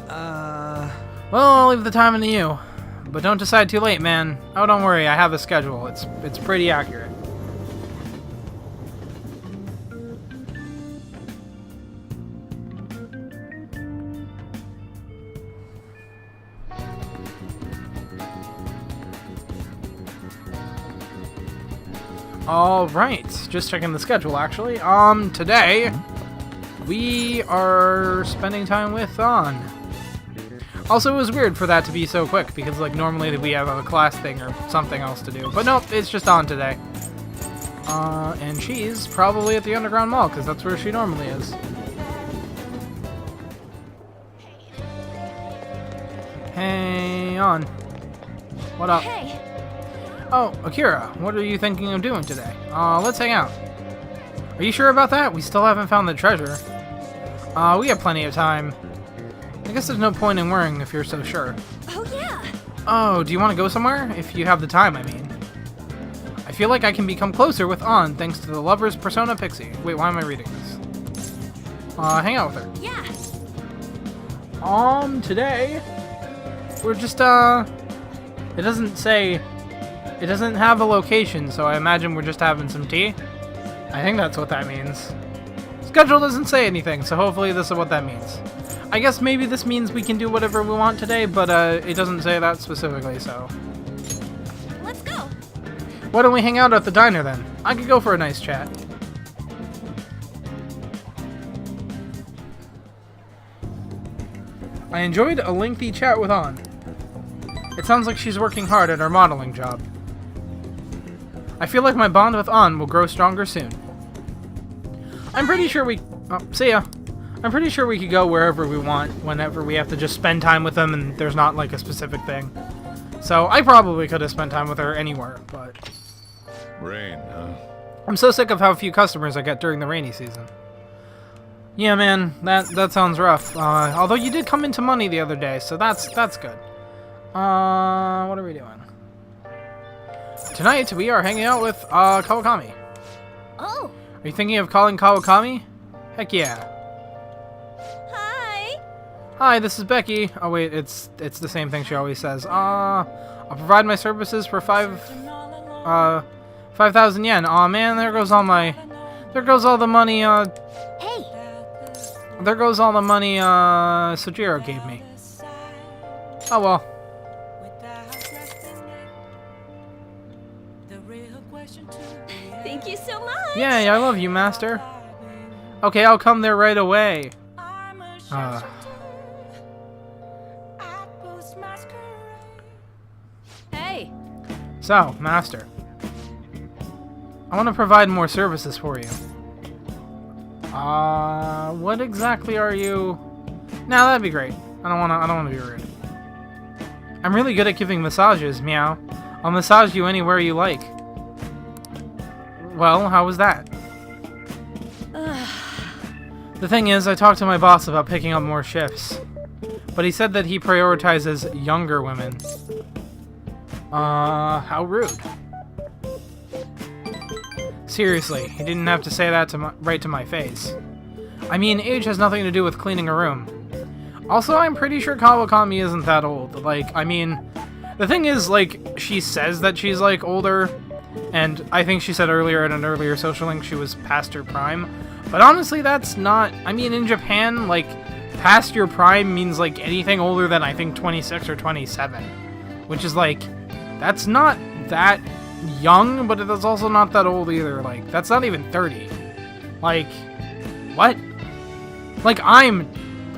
Well, I'll leave the timing to you. But don't decide too late, man. Oh, don't worry. I have a schedule. It's pretty accurate. Alright, just checking the schedule actually. Today we are spending time with On. Also, it was weird for that to be so quick because like normally we have a class thing or something else to do. But nope, it's just On today. And she's probably at the Underground Mall because that's where she normally is. Hey, On. What up? Hey, Oh, Akira, what are you thinking of doing today? Let's hang out. Are you sure about that? We still haven't found the treasure. We have plenty of time. I guess there's no point in worrying if you're so sure. Oh, yeah. Oh, do you want to go somewhere? If you have the time, I mean. I feel like I can become closer with On thanks to the lover's persona Pixie. Wait, why am I reading this? Hang out with her. Yeah. Today, we're just, it doesn't say... It doesn't have a location, so I imagine we're just having some tea. I think that's what that means. Schedule doesn't say anything, so hopefully this is what that means. I guess maybe this means we can do whatever we want today, but it doesn't say that specifically, so... Let's go. Why don't we hang out at the diner then? I could go for a nice chat. I enjoyed a lengthy chat with On. It sounds like she's working hard at her modeling job. I feel like my bond with On will grow stronger soon. I'm pretty sure we... Oh, see ya. I'm pretty sure we could go wherever we want, whenever we have to just spend time with them and there's not like a specific thing. So I probably could have spent time with her anywhere, but... Rain, huh? I'm so sick of how few customers I get during the rainy season. Yeah, man, that sounds rough. Although you did come into money the other day, so that's good. What are we doing? Tonight, we are hanging out with, Kawakami. Oh, Are you thinking of calling Kawakami? Heck yeah. hi. Hi, this is Becky. Oh wait, it's the same thing she always says. I'll provide my services for 5,000 yen. Aw man, there goes all the money, Hey, there goes all the money, Sojiro gave me. Oh well. Yay, I love you, Master. Okay, I'll come there right away. Hey, So, Master. I want to provide more services for you. What exactly are you... No, that'd be great. I don't wanna be rude. I'm really good at giving massages, meow. I'll massage you anywhere you like. Well, how was that? The thing is, I talked to my boss about picking up more shifts. But he said that he prioritizes younger women. How rude. Seriously, he didn't have to say that right to my face. I mean, age has nothing to do with cleaning a room. Also, I'm pretty sure Kawakami isn't that old. Like, I mean, the thing is, like, she says that she's, like, older, and I think she said earlier in an earlier social link she was past her prime. But honestly, that's not... I mean, in Japan, like, past your prime means, like, anything older than, I think, 26 or 27. Which is, like, that's not that young, but it's also not that old either. Like, that's not even 30. Like, what? Like, I'm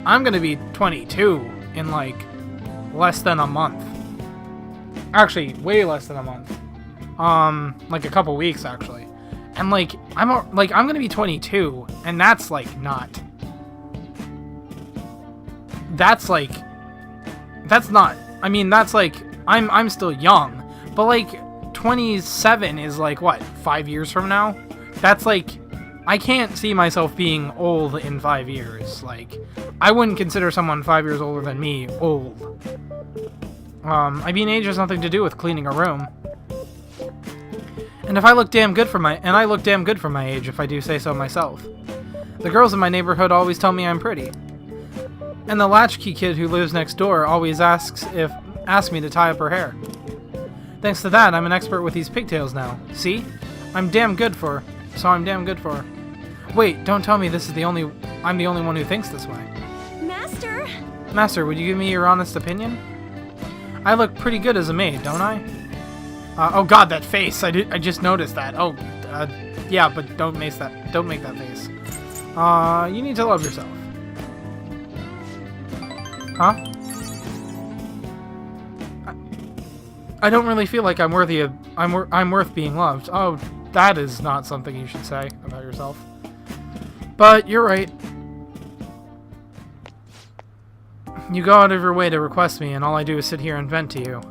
gonna be 22 in, like, less than a month. Actually, way less than a month. Like a couple weeks, actually. And, like, I'm gonna be 22, and that's, like, not... That's, like... That's not... I mean, that's, like... I'm still young. But, like, 27 is, like, what? 5 years from now? That's, like... I can't see myself being old in 5 years. Like, I wouldn't consider someone 5 years older than me old. I mean, age has nothing to do with cleaning a room. And I look damn good for my age, if I do say so myself. The girls in my neighborhood always tell me I'm pretty. And the latchkey kid who lives next door always asks me to tie up her hair. Thanks to that, I'm an expert with these pigtails now. See? I'm damn good for her. Wait, don't tell me I'm the only one who thinks this way. Master? Master, would you give me your honest opinion? I look pretty good as a maid, don't I? Oh god, that face! I just noticed that. Oh, yeah, but don't make that face. You need to love yourself. Huh? I don't really feel like I'm worth being loved. Oh, that is not something you should say about yourself. But you're right. You go out of your way to request me, and all I do is sit here and vent to you.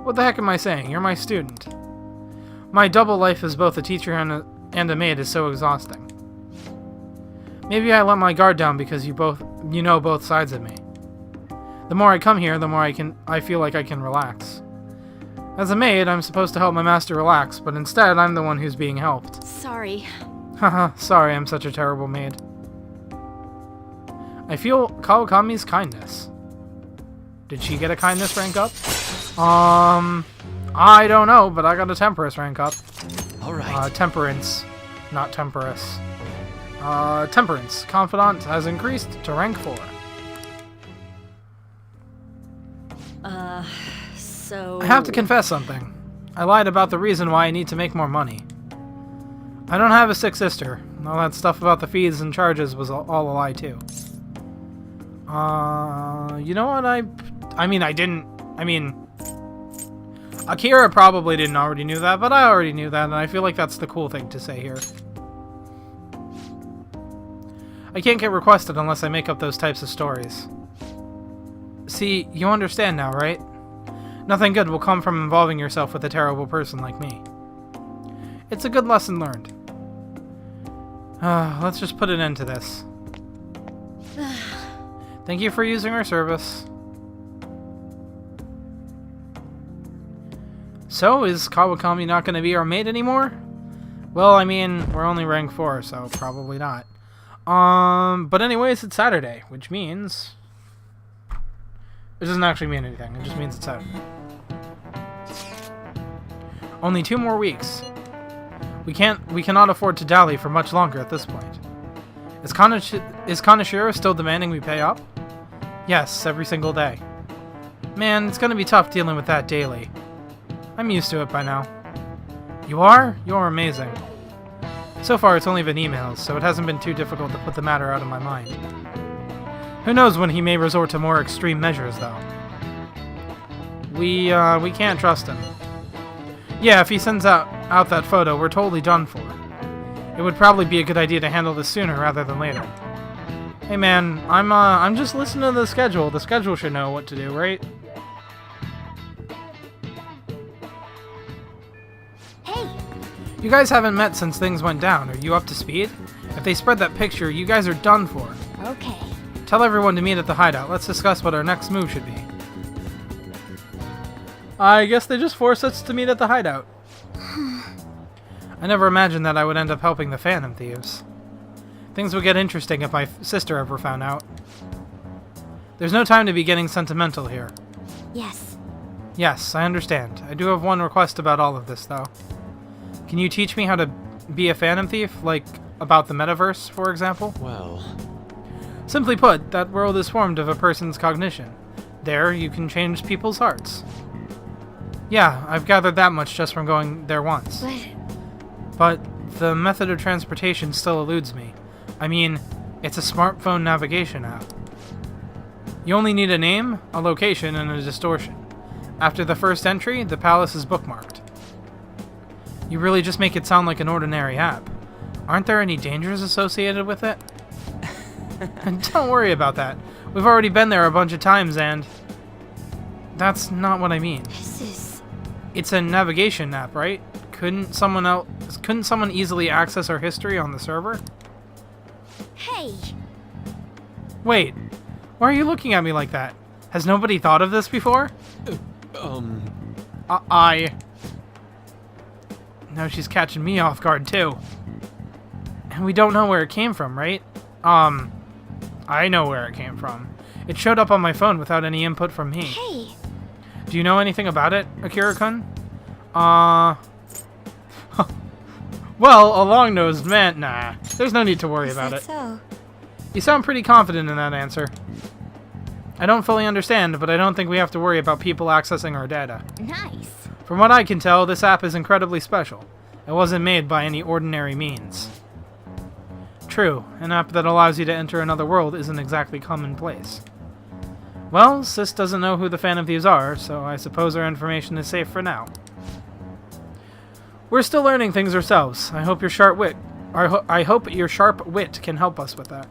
What the heck am I saying? You're my student. My double life as both a teacher and a maid is so exhausting. Maybe I let my guard down because you know both sides of me. The more I come here, the more I feel like I can relax. As a maid, I'm supposed to help my master relax, but instead I'm the one who's being helped. Sorry. Haha, sorry I'm such a terrible maid. I feel Kawakami's kindness. Did she get a kindness rank up? I don't know, but I got a temperance rank up. Alright. Temperance, not temperance. Temperance. Confidant has increased to rank 4. So... I have to confess something. I lied about the reason why I need to make more money. I don't have a sick sister. All that stuff about the fees and charges was all a lie, too. You know what? Akira probably didn't already knew that, but I already knew that, and I feel like that's the cool thing to say here. I can't get requested unless I make up those types of stories. See, you understand now, right? Nothing good will come from involving yourself with a terrible person like me. It's a good lesson learned. Let's just put an end to this. Thank you for using our service. So, is Kawakami not going to be our maid anymore? Well, I mean, we're only rank 4, so probably not. But anyways, it's Saturday, which means... It doesn't actually mean anything, it just means it's Saturday. Only 2 more weeks. We cannot afford to dally for much longer at this point. Is Kaneshiro still demanding we pay up? Yes, every single day. Man, it's gonna be tough dealing with that daily. I'm used to it by now. You are? You're amazing. So far, it's only been emails, so it hasn't been too difficult to put the matter out of my mind. Who knows when he may resort to more extreme measures, though. We can't trust him. Yeah, if he sends out that photo, we're totally done for. It would probably be a good idea to handle this sooner rather than later. Hey man, I'm just listening to the schedule. The schedule should know what to do, right? Hey, You guys haven't met since things went down. Are you up to speed? If they spread that picture, you guys are done for. okay. Tell everyone to meet at the hideout. Let's discuss what our next move should be. I guess they just forced us to meet at the hideout. I never imagined that I would end up helping the Phantom Thieves. Things would get interesting if my sister ever found out. There's no time to be getting sentimental here. Yes. Yes, I understand. I do have one request about all of this, though. Can you teach me how to be a Phantom Thief? Like, about the metaverse, for example? Well, Simply put, that world is formed of a person's cognition. There, you can change people's hearts. Yeah, I've gathered that much just from going there once. But the method of transportation still eludes me. I mean, it's a smartphone navigation app. You only need a name, a location, and a distortion. After the first entry, the palace is bookmarked. You really just make it sound like an ordinary app. Aren't there any dangers associated with it? Don't worry about that. We've already been there a bunch of times and... That's not what I mean. This is... It's a navigation app, right? Couldn't someone easily access our history on the server? Hey! Wait, why are you looking at me like that? Has nobody thought of this before? Now she's catching me off guard too. And we don't know where it came from, right? I know where it came from. It showed up on my phone without any input from me. Hey! Do you know anything about it, Akira-kun? Well, a long-nosed man... Nah, there's no need to worry about it. So? You sound pretty confident in that answer. I don't fully understand, but I don't think we have to worry about people accessing our data. Nice. From what I can tell, this app is incredibly special. It wasn't made by any ordinary means. True, an app that allows you to enter another world isn't exactly commonplace. Well, Sis doesn't know who the Phantom Thieves are, so I suppose our information is safe for now. We're still learning things ourselves. I hope your sharp wit can help us with that.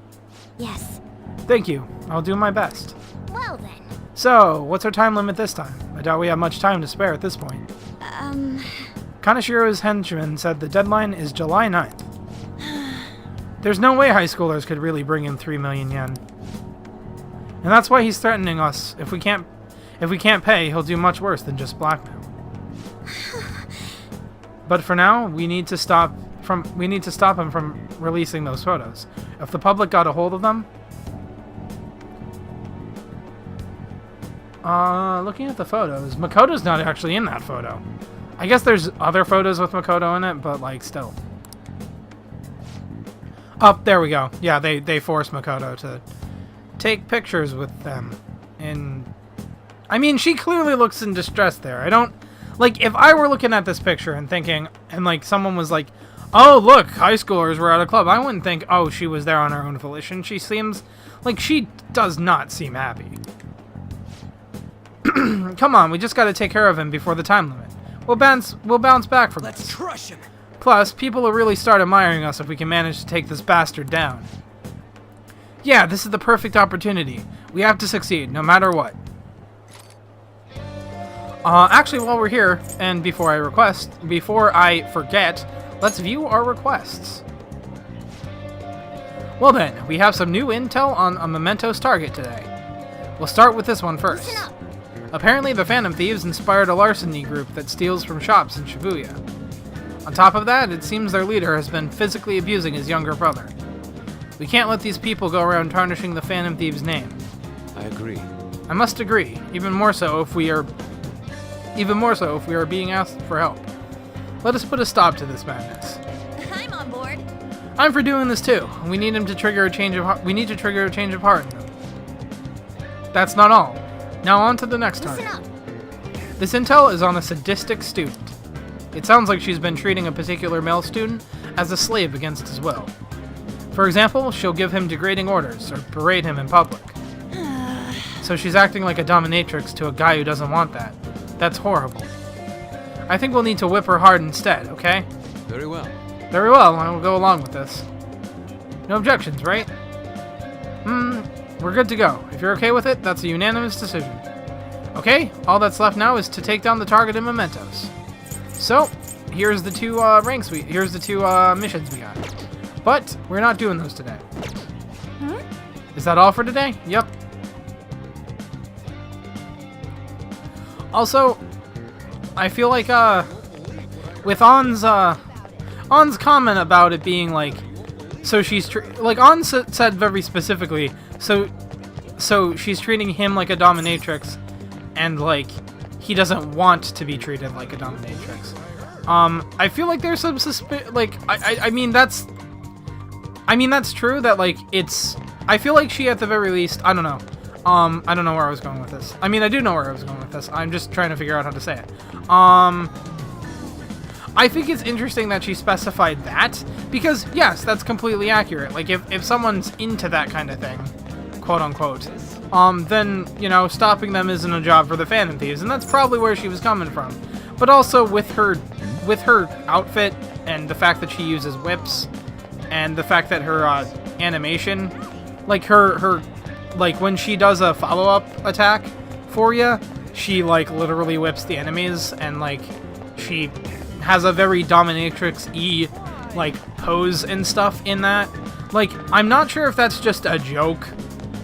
Yes. Thank you. I'll do my best. Well then. So, what's our time limit this time? I doubt we have much time to spare at this point. Kaneshiro's henchman said the deadline is July 9th. There's no way high schoolers could really bring in 3 million yen. And that's why he's threatening us. If we can't pay, he'll do much worse than just blackmail. But for now, we need to stop him from releasing those photos. If the public got a hold of them... looking at the photos, Makoto's not actually in that photo. I guess there's other photos with Makoto in it, but like still. Oh, there we go. Yeah, they forced Makoto to take pictures with them. And I mean, she clearly looks in distress there. I don't like if I were looking at this picture and thinking, and like someone was like, "Oh, look, high schoolers were at a club." I wouldn't think, "Oh, she was there on her own volition." She seems like she does not seem happy. Come on, we just got to take care of him before the time limit. We'll bounce back from this. Let's crush him. Plus, people will really start admiring us if we can manage to take this bastard down. Yeah, this is the perfect opportunity. We have to succeed, no matter what. Actually, while we're here, and before I forget, let's view our requests. Well then, we have some new intel on a Memento's target today. We'll start with this one first. Listen up. Apparently, the Phantom Thieves inspired a larceny group that steals from shops in Shibuya. On top of that, it seems their leader has been physically abusing his younger brother. We can't let these people go around tarnishing the Phantom Thieves' name. I agree. I must agree, even more so if we are being asked for help. Let us put a stop to this madness. I'm on board. I'm for doing this too. We need him to trigger a change of heart. We need to trigger a change of heart in them. That's not all. Now on to the next Listen target. up. This intel is on a sadistic student. It sounds like she's been treating a particular male student as a slave against his will. For example, she'll give him degrading orders or berate him in public. So she's acting like a dominatrix to a guy who doesn't want that. That's horrible. I think we'll need to whip her hard instead, okay? Very well. Very well, I will go along with this. No objections, right? We're good to go. If you're okay with it, that's a unanimous decision. Okay, all that's left now is to take down the target in mementos. So, here's the two missions we got. But we're not doing those today. Is that all for today? Yep. Also, I feel like with On's comment about it being like, so she's like On said very specifically, so she's treating him like a dominatrix, and like he doesn't want to be treated like a dominatrix. I feel like there's some like I mean that's true that like it's. I feel like she at the very least, I don't know. I don't know where I was going with this. I mean, I do know where I was going with this. I'm just trying to figure out how to say it. I think it's interesting that she specified that, because, yes, that's completely accurate. Like, if someone's into that kind of thing, quote-unquote, then, you know, stopping them isn't a job for the Phantom Thieves, and that's probably where she was coming from. But also, with her outfit, and the fact that she uses whips, and the fact that her, animation, like, like, when she does a follow-up attack for you, she, like, literally whips the enemies, and, like, she has a very dominatrix-y, like, pose and stuff in that. Like, I'm not sure if that's just a joke,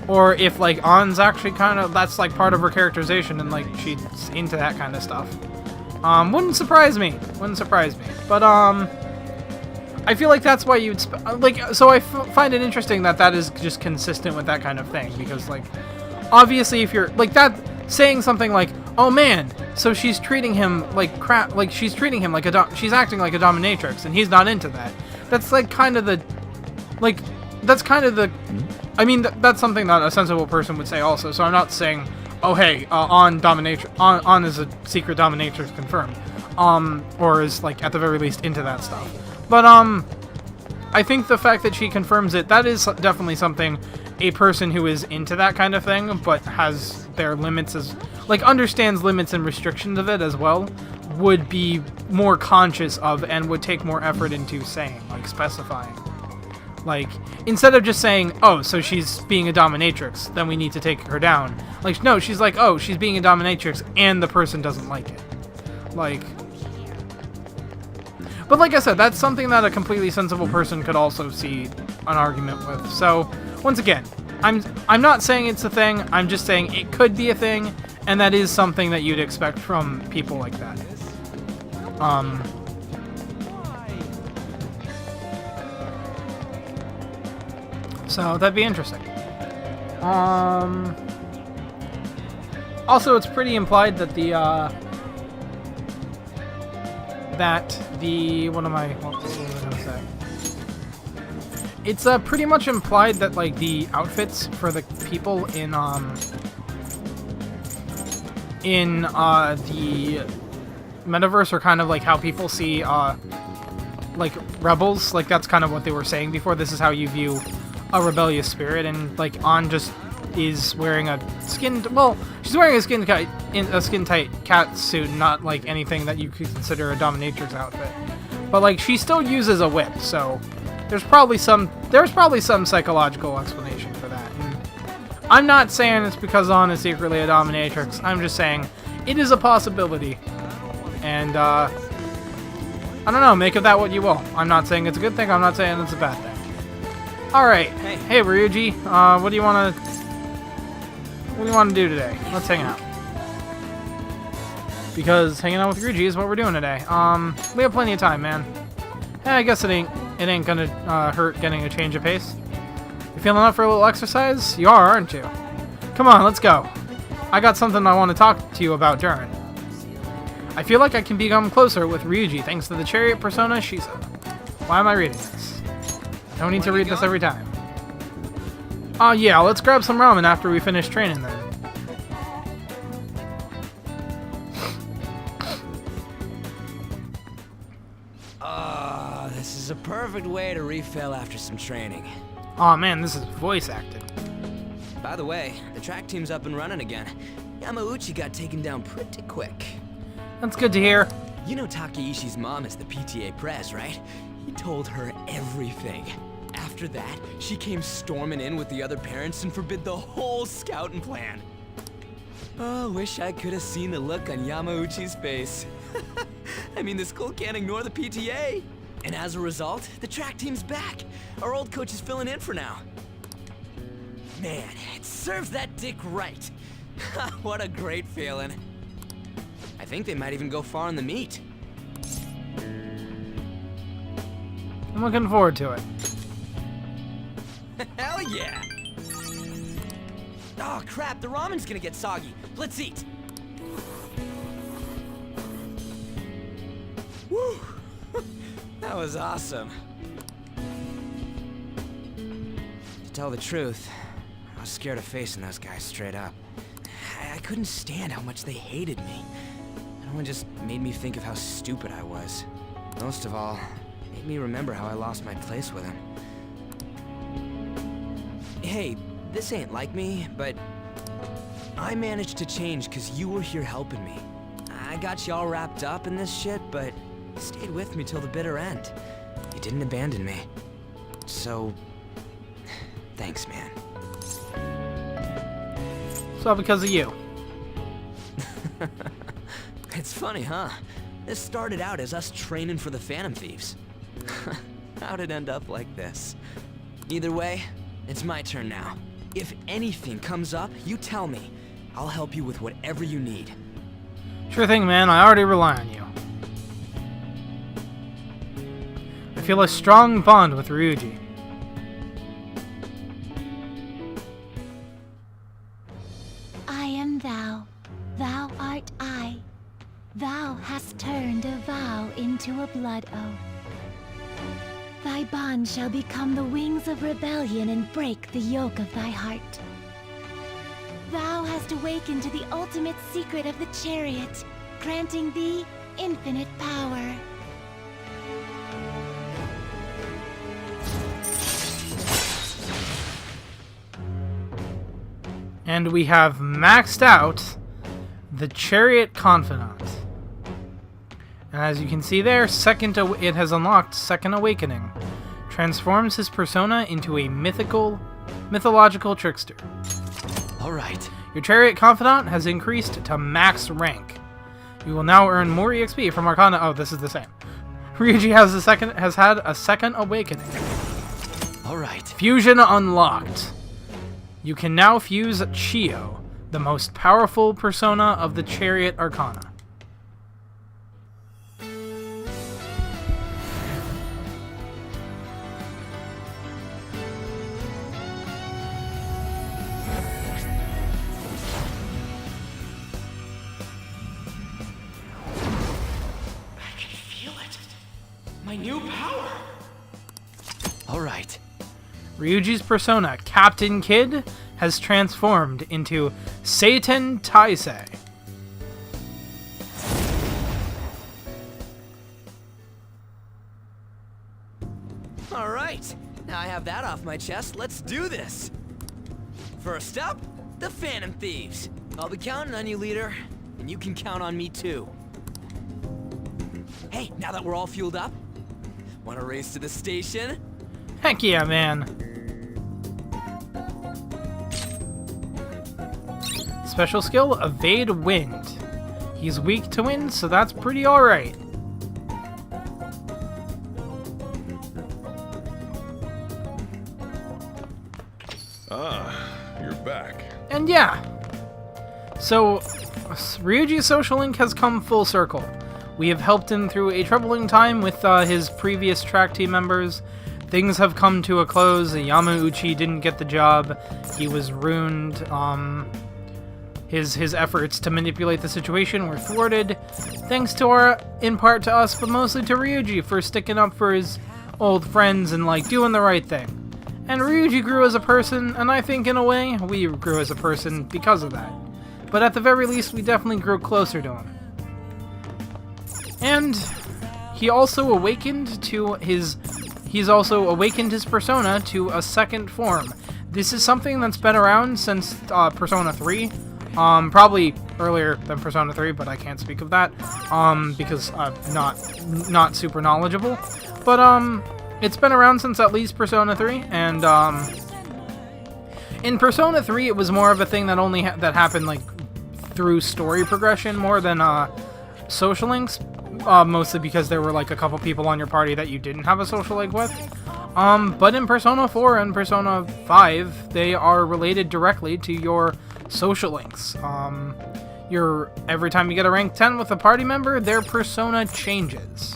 or if, like, On's actually kind of, that's, like, part of her characterization, and, like, she's into that kind of stuff. Wouldn't surprise me. But, I feel like that's why you'd, so I find it interesting that that is just consistent with that kind of thing, because, like, obviously if you're, like, that, saying something like, oh man, so she's treating him like crap, like, she's treating him like she's acting like a dominatrix, and he's not into that. That's, like, kind of the, like, that's kind of the, I mean, that's something that a sensible person would say also, so I'm not saying, oh hey, On is a secret dominatrix confirmed, or is, like, at the very least into that stuff. But, I think the fact that she confirms it, that is definitely something a person who is into that kind of thing, but has their limits as, like, understands limits and restrictions of it as well, would be more conscious of and would take more effort into saying, like, specifying. Like, instead of just saying, oh, so she's being a dominatrix, then we need to take her down. Like, no, she's like, oh, she's being a dominatrix, and the person doesn't like it. Like, but like I said, that's something that a completely sensible person could also see an argument with. So, once again, I'm not saying it's a thing, I'm just saying it could be a thing, and that is something that you'd expect from people like that. So that'd be interesting. Also, it's pretty implied that what was I gonna say? It's pretty much implied that, like, the outfits for the people in the metaverse are kind of like how people see like rebels. Like, that's kind of what they were saying before. This is how you view a rebellious spirit, and, like, On just is wearing a she's wearing a skin tight cat suit, not like anything that you could consider a dominatrix outfit. But, like, she still uses a whip, so there's probably some psychological explanation for that. And I'm not saying it's because On is secretly a dominatrix. I'm just saying it is a possibility. And I don't know, make of that what you will. I'm not saying it's a good thing, I'm not saying it's a bad thing. Alright. Hey Ryuji, what do you wanna do today? Let's hang out. Because hanging out with Ryuji is what we're doing today. We have plenty of time, man. I guess it ain't gonna hurt getting a change of pace. You feeling up for a little exercise? You are, aren't you? Come on, let's go. I got something I want to talk to you about during. I feel like I can become closer with Ryuji thanks to the chariot persona Shiza. Why am I reading this? I don't need to read this every time. Yeah, let's grab some ramen after we finish training then. This is a perfect perfect way to refill after some training. Aw man, this is voice acting. By the way, the track team's up and running again. Yamauchi got taken down pretty quick. That's good to hear. You know Takeishi's mom is the PTA pres, right? He told her everything. After that, she came storming in with the other parents and forbid the whole scouting plan. Oh, wish I could have seen the look on Yamauchi's face. I mean, the school can't ignore the PTA. And as a result, the track team's back. Our old coach is filling in for now. Man, it serves that dick right. What a great feeling. I think they might even go far in the meet. I'm looking forward to it. Hell yeah! Oh crap, the ramen's gonna get soggy. Let's eat. Woo! That was awesome. To tell the truth, I was scared of facing those guys straight up. I couldn't stand how much they hated me. Everyone just made me think of how stupid I was. Most of all, it made me remember how I lost my place with them. Hey, this ain't like me, but I managed to change because you were here helping me. I got you all wrapped up in this shit, but you stayed with me till the bitter end. You didn't abandon me. So, thanks, man. It's all because of you. It's funny, huh? This started out as us training for the Phantom Thieves. How'd it end up like this? Either way, it's my turn now. If anything comes up, you tell me. I'll help you with whatever you need. Sure thing, man. I already rely on you. I feel a strong bond with Ryuji. I am thou, thou art I. Thou hast turned a vow into a blood oath. Thy bond shall become the wings of rebellion and break the yoke of thy heart. Thou hast awakened to the ultimate secret of the chariot, granting thee infinite power. And we have maxed out the Chariot Confidant. And as you can see there, it has unlocked Second Awakening. Transforms his persona into a mythological trickster. Alright. Your Chariot Confidant has increased to max rank. You will now earn more EXP from Arcana. Oh, this is the same. Ryuji has had a Second Awakening. Alright. Fusion unlocked. You can now fuse Chio, the most powerful persona of the Chariot Arcana. My new power! Alright. Ryuji's persona, Captain Kid, has transformed into Satan Taisei. Alright. Now I have that off my chest, let's do this! First up, the Phantom Thieves. I'll be counting on you, leader. And you can count on me too. Hey, now that we're all fueled up, wanna race to the station? Heck yeah, man. Special skill, Evade Wind. He's weak to wind, so that's pretty alright. Ah, you're back. And yeah. So, Ryuji's social link has come full circle. We have helped him through a troubling time with his previous track team members. Things have come to a close. Yamauchi didn't get the job. He was ruined. His efforts to manipulate the situation were thwarted, thanks to in part to us, but mostly to Ryuji for sticking up for his old friends and doing the right thing. And Ryuji grew as a person, and I think in a way we grew as a person because of that. But at the very least, we definitely grew closer to him. And he also awakened to his he's also awakened his persona to a second form. This is something that's been around since Persona 3. Probably earlier than Persona 3, but I can't speak of that, because I'm not super knowledgeable. But, it's been around since at least Persona 3, and, in Persona 3, it was more of a thing that only that happened, like, through story progression more than, social links, mostly because there were, like, a couple people on your party that you didn't have a social link with. But in Persona 4 and Persona 5, they are related directly to your social links. Every time you get a rank 10 with a party member, their persona changes.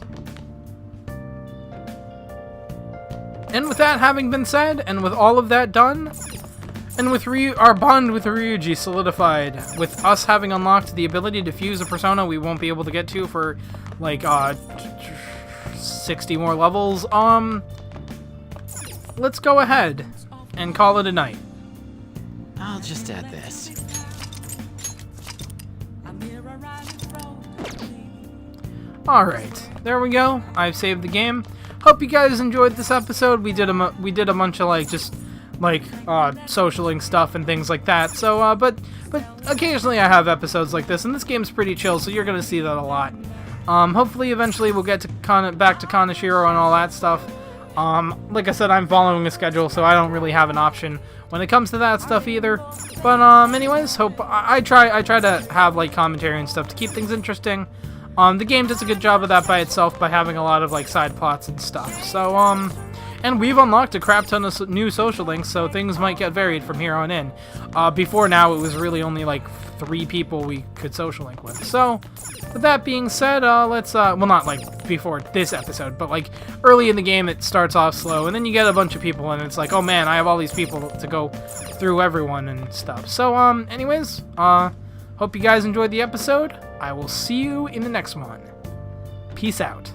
And with that having been said, and with all of that done, and with our bond with Ryuji solidified, with us having unlocked the ability to fuse a persona we won't be able to get to for, like, 60 more levels, let's go ahead and call it a night. I'll just add this. Alright, there we go. I've saved the game. Hope you guys enjoyed this episode. We did a bunch of, like, just, like, social link stuff and things like that. So, but occasionally I have episodes like this, and this game's pretty chill, so you're gonna see that a lot. Hopefully eventually we'll get to back to Kaneshiro and all that stuff. Like I said, I'm following a schedule, so I don't really have an option when it comes to that stuff either. But, anyways, I try to have, like, commentary and stuff to keep things interesting. The game does a good job of that by itself by having a lot of, like, side plots and stuff. So, and we've unlocked a crap ton of new social links, so things might get varied from here on in. Before now, it was really only, like, 3 people we could social link with. So, with that being said, let's, well, not, like, before this episode, but, like, early in the game, it starts off slow, and then you get a bunch of people, and it's like, oh, man, I have all these people to go through everyone and stuff. So, anyways, hope you guys enjoyed the episode. I will see you in the next one. Peace out.